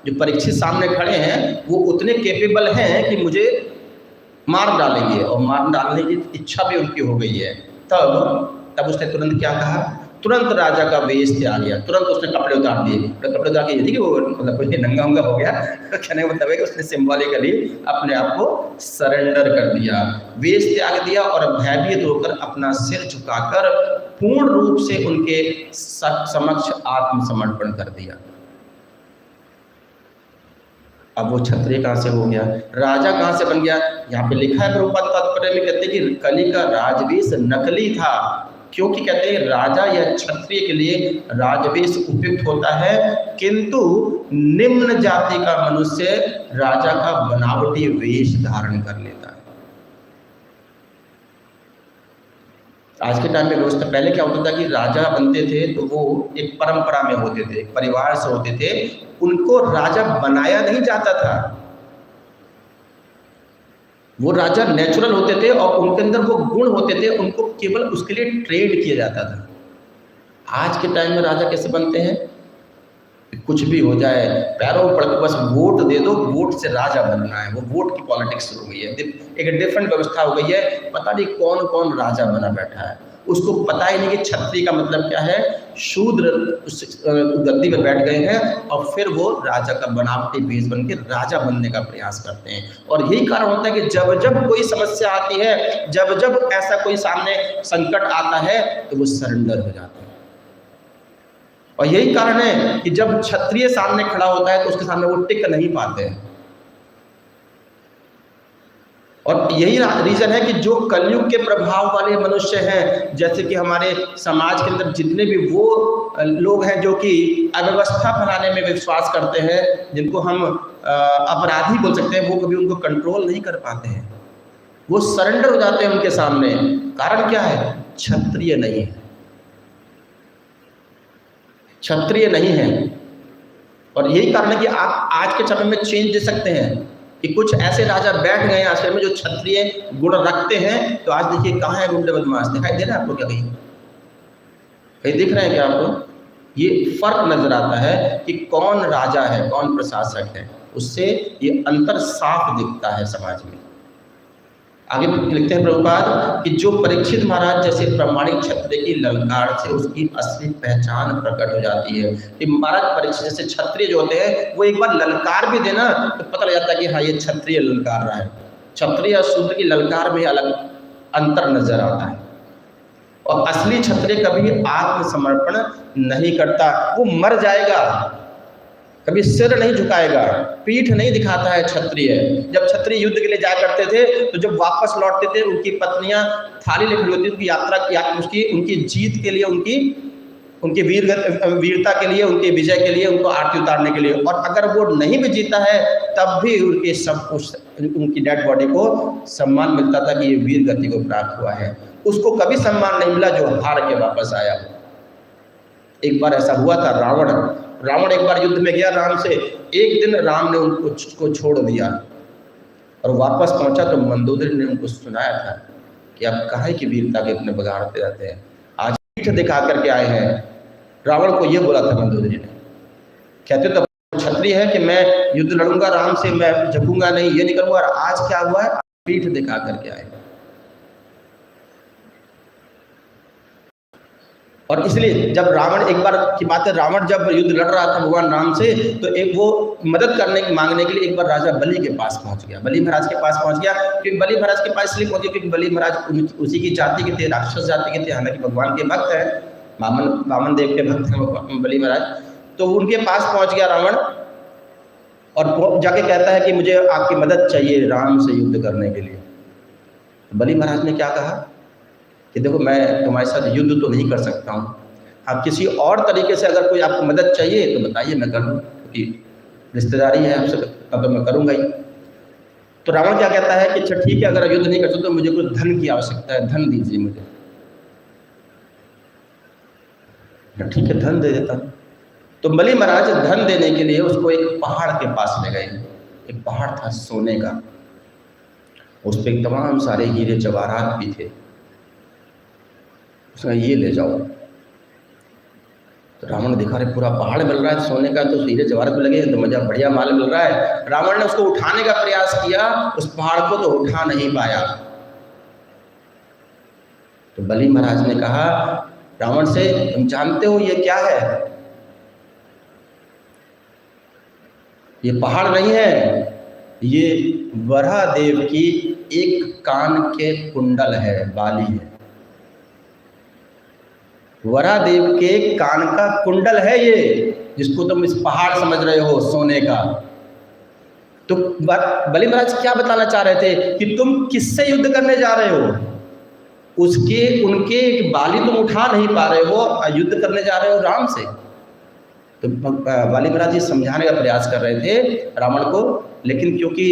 जो परीक्षित सामने खड़े हैं वो उतने कैपेबल हैं कि मुझे मार डालेंगे, और मार डालने की इच्छा भी उनकी हो गई है। तब उसने तुरंत क्या कहा? तुरंत राजा का वेश त्याग लिया, तुरंत उसने कपड़े उतार दिए। कपड़े उतार के ये थी कि वो मतलब कोई नंगा उंगा हो गया, कहने का मतलब है कि उसने सिंबॉलिकली अपने आप को सरेंडर कर दिया, वेश त्याग दिया और भयभीत होकर अपना सिर झुकाकर पूर्ण रूप से उनके समक्ष आत्मसमर्पण कर दिया। अब वो क्षत्रिय कहाँ से हो गया? राजा कहाँ से बन गया? यहाँ पे लिखा है प्रभुपाद तात्पर्य में कहते हैं कि कली का राजवेश नकली था, क्योंकि कहते हैं राजा या क्षत्रिय के लिए राजवेश उपयुक्त होता है, किंतु निम्न जाति का मनुष्य राजा का बनावटी वेश धारण कर लेता है। आज के टाइम में व्यवस्था, पहले क्या होता था कि राजा बनते थे तो वो एक परंपरा में होते थे, एक परिवार से होते थे, उनको राजा बनाया नहीं जाता था। वो राजा नेचुरल होते थे और उनके अंदर वो गुण होते थे, उनको केवल उसके लिए ट्रेन किया जाता था। आज के टाइम में राजा कैसे बनते हैं? कुछ भी हो जाए, पैरों में पड़ के बस वोट दे दो, वोट से राजा बनना है। वो वोट की पॉलिटिक्स शुरू हो गई है, एक डिफरेंट व्यवस्था हो गई है। पता नहीं कौन कौन राजा बना बैठा है, उसको पता ही नहीं कि क्षत्रिय का मतलब क्या है। शूद्र गद्दी पर बैठ गए हैं और फिर वो राजा का बनावटी भेष बन के राजा बनने का प्रयास करते हैं। और यही कारण होता है कि जब जब कोई समस्या आती है, जब जब ऐसा कोई सामने संकट आता है, तो वो सरेंडर हो जाते हैं। और यही कारण है कि जब क्षत्रिय सामने खड़ा होता है तो उसके सामने वो टिक नहीं पाते हैं। और यही रीजन है कि जो कलयुग के प्रभाव वाले मनुष्य हैं, जैसे कि हमारे समाज के अंदर जितने भी वो लोग हैं जो कि अव्यवस्था फैलाने में विश्वास करते हैं, जिनको हम अपराधी बोल सकते हैं, वो कभी उनको कंट्रोल नहीं कर पाते हैं, वो सरेंडर हो जाते हैं उनके सामने। कारण क्या है? क्षत्रिय नहीं है, क्षत्रिय नहीं है। और यही कारण है कि आप आज के समय में चेंज दे सकते हैं कि कुछ ऐसे राजा बैठ गए हैं आजकल में जो क्षत्रिय गुण रखते हैं। तो आज देखिए कहाँ है गुंडे बदमाश, दिखाई दे रहा है आपको? क्या कहीं कहीं दिख रहे हैं क्या आपको? ये फर्क नजर आता है कि कौन राजा है, कौन प्रशासक है, उससे ये अंतर साफ दिखता है समाज में। आगे लिखते हैं प्रभुपाद कि जो परीक्षित महाराज जैसे प्रामाणिक क्षत्रिय की ललकार से उसकी असली पहचान प्रकट हो जाती है। कि महाराज परीक्षित जैसे क्षत्रिय जो होते हैं, वो एक बार ललकार भी देना तो पता लग जाता है कि हाँ ये क्षत्रिय ललकार रहा है। क्षत्रिय और शूद्र की ललकार में अलग अंतर नजर आता है। और असली क्षत्रिय कभी आत्मसमर्पण नहीं करता, वो मर जाएगा, कभी सिर नहीं झुकाएगा, पीठ नहीं दिखाता है क्षत्रिय। जब क्षत्रिय युद्ध के लिए जाया करते थे तो जब वापस लौटते थे, उनकी पत्नियां थाली लेकर होती, उनकी यात्रा उनकी जीत के लिए, उनकी वीरता के लिए, उनके विजय के लिए, उनको आरती उतारने के लिए। और अगर वो नहीं भी जीता है तब भी उनके सब कुछ, उनकी डेड बॉडी को सम्मान मिलता था कि ये वीर गति को प्राप्त हुआ है। उसको कभी सम्मान नहीं मिला जो हार के वापस आया। एक बार ऐसा हुआ था, रावण एक बार युद्ध में गया राम से, एक दिन राम ने उनको छोड़ दिया और वापस पहुंचा तो मंदोदरी ने उनको सुनाया था कि आप काहे की वीरता के अपने बगाड़ते रहते हैं, आज पीठ दिखा करके आए हैं। रावण को ये बोला था मंदोदरी ने, कहते तो क्षत्रिय है कि मैं युद्ध लड़ूंगा राम से, मैं झुकूंगा नहीं, ये नहीं करूंगा, और आज क्या हुआ है, पीठ दिखा करके आए। और इसलिए जब रावण, एक बार की बात है, रावण जब युद्ध लड़ रहा था भगवान राम से, तो एक वो मदद मांगने के लिए एक बार राजा बलि के पास पहुंच गया, बलि महाराज के पास पहुंच गया। क्योंकि बलि महाराज के पास इसलिए पहुंच गया क्योंकि बलि महाराज उसी की जाति के थे, राक्षस जाति के थे, हालांकि भगवान के भक्त हैं, वामन देव के भक्त हैं बलि महाराज। तो उनके पास पहुंच गया रावण और जाके कहता है कि मुझे आपकी मदद चाहिए राम से युद्ध करने के लिए। बलि महाराज ने क्या कहा कि देखो मैं तुम्हारे साथ युद्ध तो नहीं कर सकता हूँ, आप किसी और तरीके से अगर कोई आपको मदद चाहिए तो बताइए, मैं कर दूँ, क्योंकि रिश्तेदारी है आपसे, तब तो मैं करूँगा ही। तो रावण क्या कहता है कि अच्छा ठीक है, अगर युद्ध नहीं कर सकते तो मुझे कुछ धन की आवश्यकता है, धन दीजिए मुझे। ठीक है, धन दे देता हूँ। तो बलि महाराज धन देने के लिए उसको एक पहाड़ के पास ले गए। एक पहाड़ था सोने का, उस पर तमाम सारे हीरे जवाहरात भी थे। उसने ये ले जाओ। तो रावण ने देखा रे पूरा पहाड़ मिल रहा है सोने का, तो हीरे जवाहरात भी लगे, तो मजा बढ़िया माल मिल रहा है। रावण ने उसको उठाने का प्रयास किया, उस पहाड़ को तो उठा नहीं पाया। तो बलि महाराज ने कहा रावण से, तुम जानते हो ये क्या है? ये पहाड़ नहीं है, ये वराह देव की एक कान के कुंडल है, बाली है। वराह देव के कान का कुंडल है ये, जिसको तुम इस पहाड़ समझ रहे हो सोने का। तो बलि महाराज क्या बताना चाह रहे थे कि तुम किससे युद्ध करने जा रहे हो? उनके बाली तुम उठा नहीं पा रहे हो, युद्ध करने जा रहे हो राम से। तो बाली महाराज जी समझाने का प्रयास कर रहे थे रावण को, लेकिन क्योंकि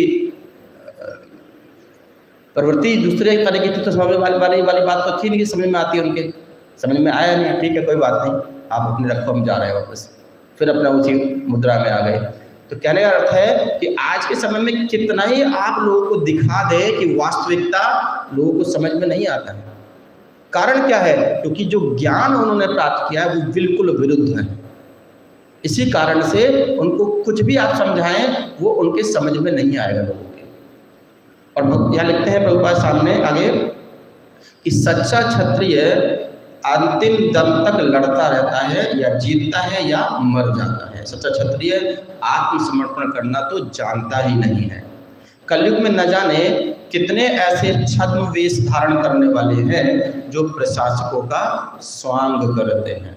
प्रवृत्ति दूसरे तरह की थी तो समझ वाली बात तो थी नहीं, समझ में आती है, उनके समझ में आया नहीं, ठीक है कोई बात नहीं, आप अपने रखो, हम जा रहे हैं वापस। फिर अपना उसी मुद्रा में आ गए। तो कहने का अर्थ है कि आज के समय में कितना ही आप लोगों को दिखा दे कि वास्तविकता लोगों को समझ में नहीं आता है। कारण क्या है? क्योंकि जो ज्ञान उन्होंने प्राप्त किया है वो बिल्कुल विरुद्ध है। इसी कारण से उनको कुछ भी आप समझाएं वो उनके समझ में नहीं आएगा लोगों के। और यहाँ लिखते हैं प्रभुपाद सामने आगे कि सच्चा क्षत्रिय अंतिम दम तक लड़ता रहता है, या जीतता है या मर जाता है। सच्चा क्षत्रिय आत्मसमर्पण करना तो जानता ही नहीं है। कलयुग में न जाने कितने ऐसे छद्म वेश धारण करने वाले हैं जो प्रशासकों का स्वांग करते हैं,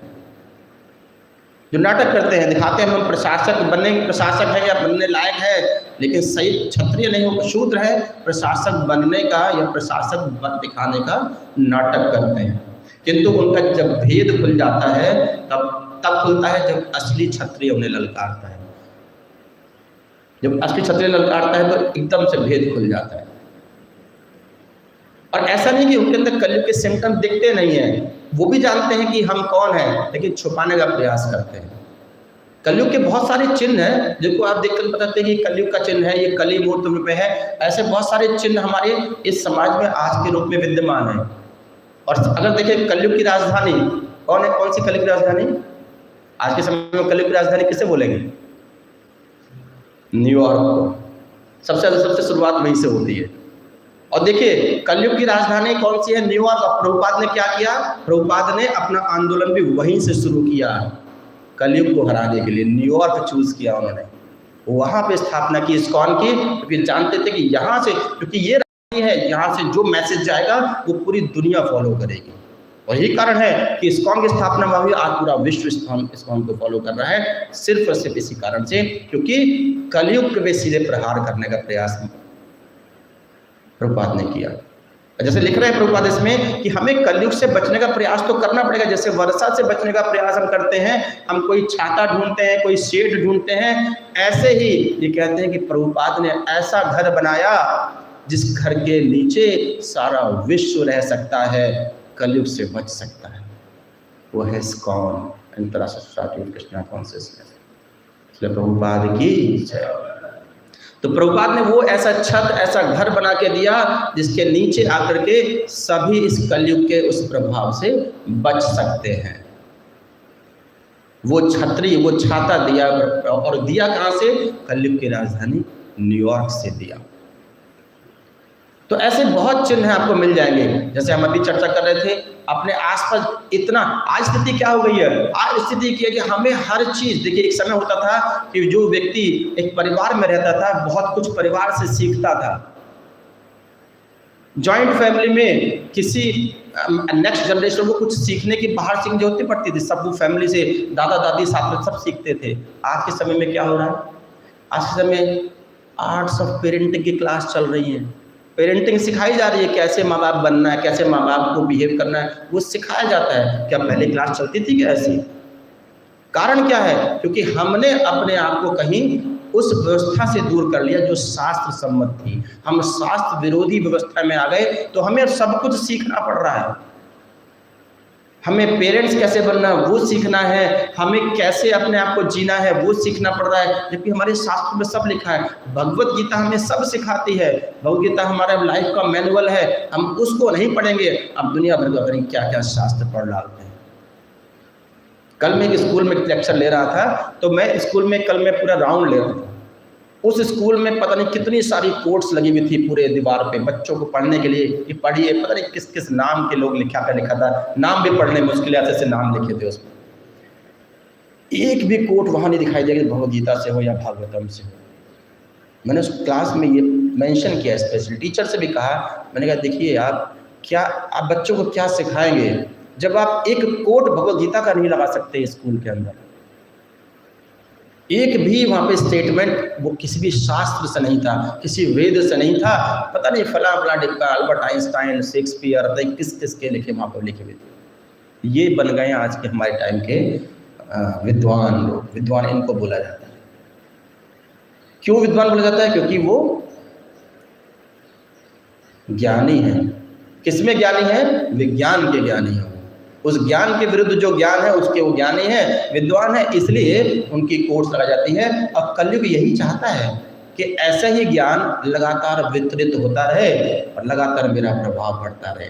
जो नाटक करते हैं, दिखाते हैं हम प्रशासक बनने प्रशासक है या बनने लायक है, लेकिन सही क्षत्रिय नहीं हो, शूद्र है, प्रशासक बनने का या प्रशासक दिखाने का नाटक करते हैं। किंतु उनका जब भेद खुल जाता है तब खुलता है जब असली क्षत्रिय उन्हें ललकारता है। जब असली क्षत्रिय ललकारता है तो एकदम से भेद खुल जाता है। और ऐसा नहीं कि उनके अंदर कलयुग के सिम्टम दिखते नहीं है, वो भी जानते हैं कि हम कौन हैं, लेकिन छुपाने का प्रयास करते हैं। कलयुग के बहुत सारे चिन्ह हैं जिनको आप देखकर बताते हैं कि कलयुग का चिन्ह है, ये कली मूर्त रूप में है। ऐसे बहुत सारे चिन्ह हमारे इस समाज में आज के रूप में विद्यमान है। और अगर देखें कलयुग की राजधानी कौन है, कौन सी कलयुग की राजधानी? आज के समय में कलयुग की राजधानी किसे बोलेंगे? न्यूयॉर्क को। सबसे शुरुआत वहीं से होती है। और देखिए कलयुग की राजधानी कौन सी है? न्यूयॉर्क। और प्रभुपाद ने क्या किया? प्रभुपाद ने अपना आंदोलन भी वहीं से शुरू किया, कलयुग को हराने के लिए न्यूयॉर्क चूज किया उन्होंने। वहां पे स्थापना की इस्कॉन की, क्योंकि जानते थे कि यहाँ से, क्योंकि ये है यहाँ से जो मैसेज जाएगा वो पूरी दुनिया फॉलो करेगी। और यही कारण है कि इस्कॉन की स्थापना में भी आज पूरा विश्व इस्कॉन को फॉलो कर रहा है, सिर्फ और सिर्फ इसी कारण से, क्योंकि कलयुग पे सीधे प्रहार करने का प्रयास प्रभुपाद ने किया। जैसे लिख रहे हैं प्रभुपाद इसमें कि हमें कलयुग से बचने का प्रयास तो करना पड़ेगा। जैसे वर्षा से बचने का प्रयास हम करते हैं, हम कोई छाता ढूंढते हैं, कोई शेड ढूंढते हैं, ऐसे ही ये कहते हैं कि प्रभुपाद ने ऐसा घर बनाया जिस घर के नीचे सारा विश्व रह सकता है, कलयुग से बच सकता है। वो है इस्कॉन, अंतर्राष्ट्रीय सोसाइटी ऑफ कृष्णा कॉन्शियसनेस। इसलिए प्रभुपाद की जय। तो प्रभुपाद ने वो ऐसा छत, ऐसा घर बना के दिया जिसके नीचे आकर के सभी इस कलयुग के उस प्रभाव से बच सकते हैं। वो छतरी, वो छाता दिया, और दिया कहाँ से? कलयुग की राजधानी न्यूयॉर्क से दिया। तो ऐसे बहुत चिन्ह आपको मिल जाएंगे। जैसे हम अभी चर्चा कर रहे थे, अपने आसपास इतना, आज स्थिति क्या हो गई है? आज स्थिति क्या है कि हमें हर चीज, देखिए एक समय होता था कि जो व्यक्ति एक परिवार में रहता था बहुत कुछ परिवार से सीखता था। जॉइंट फैमिली में किसी नेक्स्ट जनरेशन को कुछ सीखने की, बाहर सीखने की जरूरत पड़ती थी, सब वो फैमिली से, दादा दादी साथ में सब सीखते थे। आज के समय में क्या हो रहा है? आज के समय आर्ट्स ऑफ पेरेंटिंग की क्लास चल रही है, पेरेंटिंग सिखाई जा रही है, कैसे माँ बाप बनना है, कैसे माँ बाप को बिहेव करना है, वो सिखाया जाता है। क्या पहले क्लास चलती थी क्या ऐसी? कारण क्या है? क्योंकि हमने अपने आप को कहीं उस व्यवस्था से दूर कर लिया जो शास्त्र सम्मत थी। हम शास्त्र विरोधी व्यवस्था में आ गए, तो हमें सब कुछ सीखना पड़ रहा है। हमें पेरेंट्स कैसे बनना है वो सीखना है, हमें कैसे अपने आप को जीना है वो सीखना पड़ रहा है, जबकि हमारे शास्त्र में सब लिखा है। भगवत गीता हमें सब सिखाती है, भगवत गीता हमारा लाइफ का मैनुअल है। हम उसको नहीं पढ़ेंगे, अब दुनिया भर का क्या क्या शास्त्र पढ़ डालते हैं। कल मैं एक स्कूल में लेक्चर ले रहा था, तो मैं स्कूल में कल मैं पूरा राउंड ले रहा था। उस स्कूल में पता नहीं कितनी सारी कोट्स लगी हुई थी पूरे दीवार पे बच्चों को पढ़ने के लिए कि पढ़िए। पता नहीं किस किस नाम के लोग लिखा था, नाम भी पढ़ने मुश्किल, ऐसे नाम लिखे थे उसमें। एक भी कोट वहाँ नहीं दिखाई देगी भगवद गीता से हो या भागवतम से हो। मैंने उस क्लास में ये मेंशन किया, स्पेशल टीचर से भी कहा, मैंने कहा देखिए आप बच्चों को क्या सिखाएंगे जब आप एक कोट भगवद गीता का नहीं लगा सकते स्कूल के अंदर। एक भी वहाँ पे स्टेटमेंट वो किसी भी शास्त्र से नहीं था, किसी वेद से नहीं था। पता नहीं फला फला डिब्बा, अल्बर्ट आइंस्टाइन, शेक्सपियर, किस किस के लिखे वहाँ पर लिखे हुए थे। ये बन गए आज के हमारे टाइम के विद्वान लोग। विद्वान इनको बोला जाता है। क्यों विद्वान बोला जाता है? क्योंकि वो ज्ञानी है। किसमें ज्ञानी है? विज्ञान के ज्ञानी है। उस ज्ञान के विरुद्ध जो ज्ञान है उसके वो ज्ञानी है, विद्वान है, इसलिए उनकी कोर्स लगा जाती है। अब कलयुग यही चाहता है कि ऐसा ही ज्ञान लगातार वितरित होता रहे और लगातार मेरा प्रभाव बढ़ता रहे।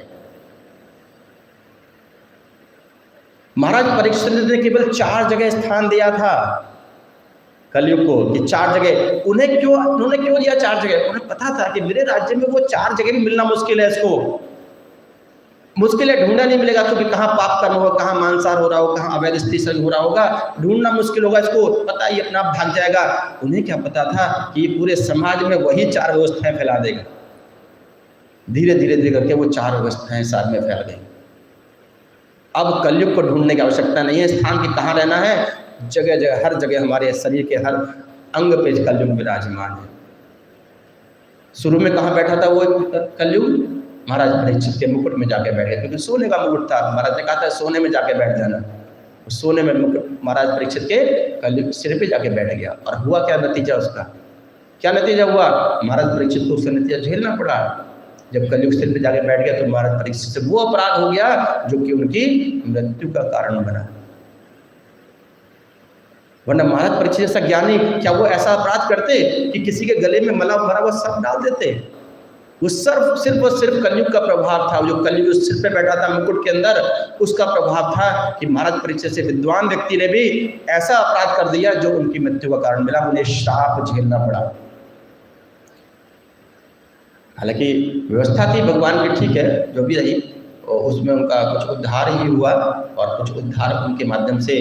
महाराज परीक्षित ने केवल 4 जगह स्थान दिया था कलयुग को, कि 4 जगह। उन्होंने क्यों दिया 4 जगह? उन्हें पता था कि मेरे राज्य में वो 4 जगह भी मिलना मुश्किल है। इसको मुश्किल है, ढूंढना नहीं मिलेगा, क्योंकि कहाँ पाप कर्म होगा, कहाँ मांसाहार हो रहा होगा, कहाँ अवैध स्त्री संग हो रहा होगा, ढूंढना मुश्किल होगा। इसको पता ही अपना आप भाग जाएगा। उन्हें क्या पता था कि पूरे समाज में वही 4 व्यवस्थाएं फैला देगा। धीरे धीरे धीरे करके वो 4 व्यवस्थाएं साथ में फैल गई। अब कलयुग को ढूंढने की आवश्यकता नहीं है। स्थान की कहाँ रहना है? जगह जगह, हर जगह, हमारे शरीर के हर अंग पे कलयुग विराजमान है। शुरू में कहाँ बैठा था वो कलयुग? महाराज परीक्षित के मुकुट में जाके बैठ गए, क्योंकि सोने का मुकुट था। महाराज ने कहा था सोने में जाके बैठ जाना। सोने में मुकुट महाराज परीक्षित के कलयुग सिर पे जाके बैठ गया। और हुआ क्या नतीजा उसका? क्या नतीजा हुआ? महाराज परीक्षित को उसका नतीजा झेलना पड़ा। जब कलयुग सिर पे जाके बैठ गया तो महाराज परीक्षित से वो अपराध हो गया जो कि उनकी मृत्यु का कारण बना। वरना महाराज परीक्षित जैसा ज्ञानी क्या वो ऐसा अपराध करते कि किसी के गले में मला भरा हुआ सर्प डाल देते? वो सर्प सिर्फ और सिर्फ कलयुग का प्रभाव था। जो कलयुग सिर पे बैठा था मुकुट के अंदर, उसका प्रभाव था कि महाराज परीक्षित से विद्वान व्यक्ति ने भी ऐसा अपराध कर दिया जो उनकी मृत्यु का कारण मिला। उन्हें श्राप झेलना पड़ा। हालांकि व्यवस्था थी भगवान की, ठीक है, जो भी रही, उसमें उनका कुछ उद्धार ही हुआ। और कुछ उद्धार उनके माध्यम से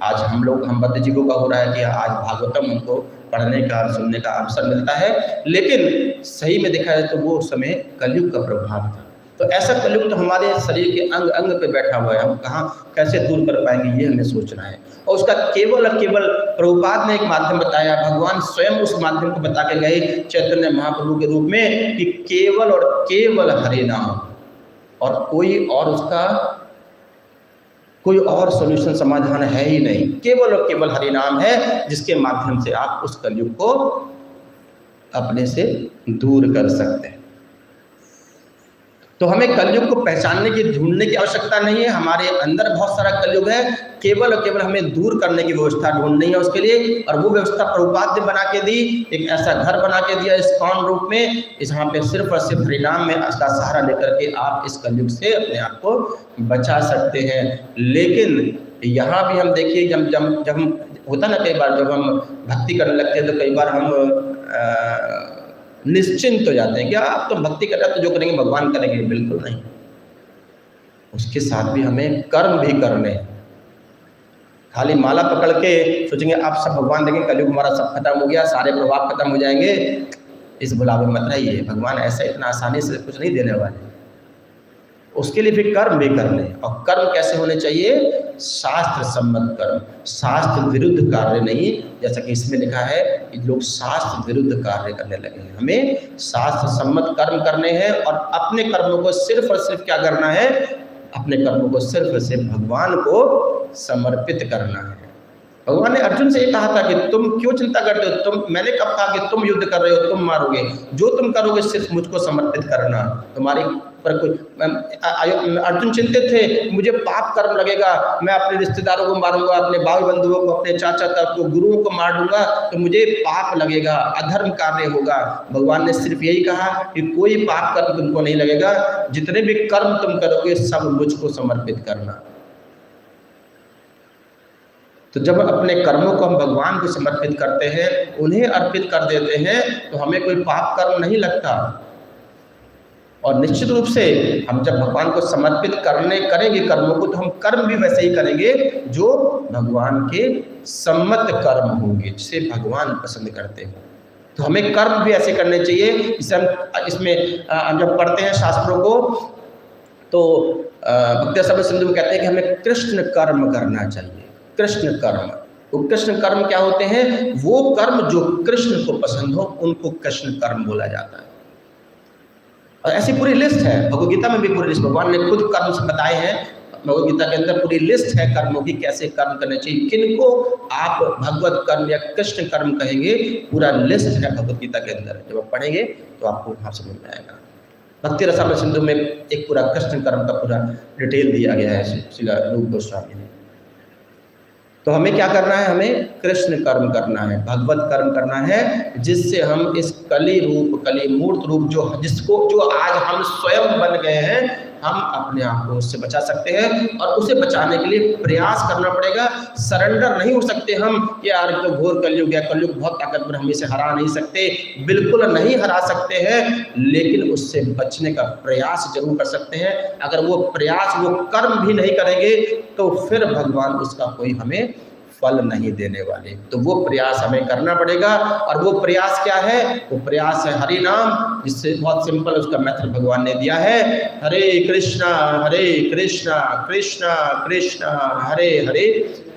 आज हम बद्ध जीवों का हो रहा है कि आज भागवतम उनको पढ़ने का और सुनने का अवसर मिलता है। लेकिन सही में देखा जाए तो वो समय कलयुग का प्रभाव था। तो ऐसा कलयुग तो हमारे शरीर के अंग अंग पे बैठा हुआ है। हम कहाँ कैसे दूर कर पाएंगे, ये हमें सोचना है। और उसका केवल और केवल प्रभुपाद ने एक माध्यम बताया। भगवान स्वयं उस माध्यम को बता के गए चैतन्य महाप्रभु के रूप में कि केवल और केवल हरि नाम, और कोई और सॉल्यूशन, समाधान है ही नहीं। केवल और केवल हरि नाम है जिसके माध्यम से आप उस कलयुग को अपने से दूर कर सकते हैं। तो हमें कलयुग को पहचानने की, ढूंढने की आवश्यकता नहीं है। हमारे अंदर बहुत सारा कलयुग है। केवल और केवल हमें दूर करने की व्यवस्था ढूंढनी है उसके लिए। और वो व्यवस्था प्रभुपाद ने बना के दी। एक ऐसा घर बना के दिया इस्कॉन रूप में, जहाँ पे सिर्फ और सिर्फ हरिनाम में इसका सहारा लेकर के आप इस कलयुग से अपने आप को बचा सकते हैं। लेकिन यहाँ भी हम देखिए, जब हम होता ना, कई बार जब हम भक्ति करने लगते हैं तो कई बार हम निश्चिंत हो जाते हैं कि आप तो भक्ति कर रहे हैं तो जो करेंगे भगवान करेंगे। बिल्कुल नहीं, उसके साथ भी हमें कर्म भी करने हैं। खाली माला पकड़ के सोचेंगे आप सब भगवान देंगे, कलयुग हमारा सब खत्म हो गया, सारे प्रभाव खत्म हो जाएंगे, इस भुलावे मत रहिए। भगवान ऐसा इतना आसानी से कुछ नहीं देने वाले। उसके लिए फिर कर्म भी करने। और कर्म कैसे होने चाहिए? शास्त्र सम्मत कर्म, शास्त्र विरुद्ध कार्य नहीं। जैसा कि इसमें लिखा है कि लोग शास्त्र विरुद्ध कार्य करने लगे हैं। हमें शास्त्र सम्मत कर्म करने हैं और अपने कर्मों को सिर्फ और सिर्फ क्या करना है? अपने कर्मों को सिर्फ और सिर्फ भगवान को समर्पित करना है। भगवान ने अर्जुन से ये कहा था कि तुम क्यों चिंता करते हो? मैंने कब कहा कि तुम युद्ध कर रहे हो, तुम मारोगे? जो तुम करोगे सिर्फ मुझको समर्पित करना। तुम्हारी पर कोई अर्जुन चिंतित थे, मुझे पाप कर्म लगेगा, मैं अपने रिश्तेदारों को मारूंगा, अपने भाई बंधुओं को, अपने चाचा ताऊ को, गुरुओं को मार दूंगा तो मुझे पाप लगेगा, अधर्म कार्य होगा। भगवान ने सिर्फ यही कहा कि कोई पाप कर्म तुमको नहीं लगेगा, जितने भी कर्म तुम करोगे सब मुझको समर्पित करना। तो जब अपने कर्मों को हम भगवान को समर्पित करते हैं, उन्हें अर्पित कर देते हैं, तो हमें कोई पाप कर्म नहीं लगता। और निश्चित रूप से हम जब भगवान को समर्पित करेंगे कर्मों को, तो हम कर्म भी वैसे ही करेंगे जो भगवान के सम्मत कर्म होंगे, जिसे भगवान पसंद करते हैं। तो हमें कर्म भी ऐसे करने चाहिए। इसमें हम जब पढ़ते हैं शास्त्रों को तो भक्ति रस सिंधु में कहते हैं कि हमें कृष्ण कर्म करना चाहिए। कृष्ण कर्म, वो कृष्ण कर्म क्या होते हैं? वो कर्म जो कृष्ण को पसंद हो उनको कृष्ण कर्म बोला जाता है। और ऐसी पूरी लिस्ट है, भगवद गीता में भी पूरी लिस्ट भगवान ने खुद कर्म बताए हैं। भगवद गीता के अंदर पूरी लिस्ट है कर्मों की, कैसे कर्म करने चाहिए, किनको आप भगवत कर्म या कृष्ण कर्म कहेंगे, पूरा लिस्ट है भगवद गीता के अंदर। जब आप पढ़ेंगे तो आपको वहाँ समझ में आएगा। भक्ति रसामृत सिंधु में एक पूरा कृष्ण कर्म का पूरा डिटेल दिया गया है श्रील रूप गोस्वामी ने। तो हमें क्या करना है? हमें कृष्ण कर्म करना है, भगवत कर्म करना है, जिससे हम इस कली रूप, कली मूर्त रूप जो आज हम स्वयं बन गए हैं, हम अपने आप को उससे बचा सकते हैं। और उसे बचाने के लिए प्रयास करना पड़ेगा, सरेंडर नहीं हो सकते हम कि यार तो घोर कलयुग है, कलयुग बहुत ताकतवर, हम इसे हरा नहीं सकते। बिल्कुल नहीं हरा सकते हैं, लेकिन उससे बचने का प्रयास जरूर कर सकते हैं। अगर वो प्रयास, वो कर्म भी नहीं करेंगे तो फिर भगवान उसका कोई हमें फल नहीं देने वाले। तो वो प्रयास हमें करना पड़ेगा। और वो प्रयास क्या है? वो प्रयास है हरि नाम, जिससे बहुत सिंपल उसका मेथड भगवान ने दिया है, हरे कृष्णा कृष्णा कृष्णा हरे हरे,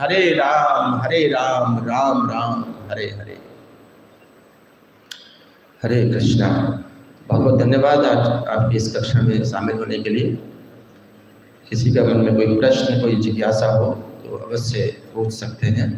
हरे राम राम राम हरे हरे। हरे कृष्णा। बहुत बहुत धन्यवाद आज आपकी इस कक्षा में शामिल होने के लिए। किसी का मन में कोई प्रश्न, कोई जिज्ञासा हो तो अवश्य पूछ सकते हैं।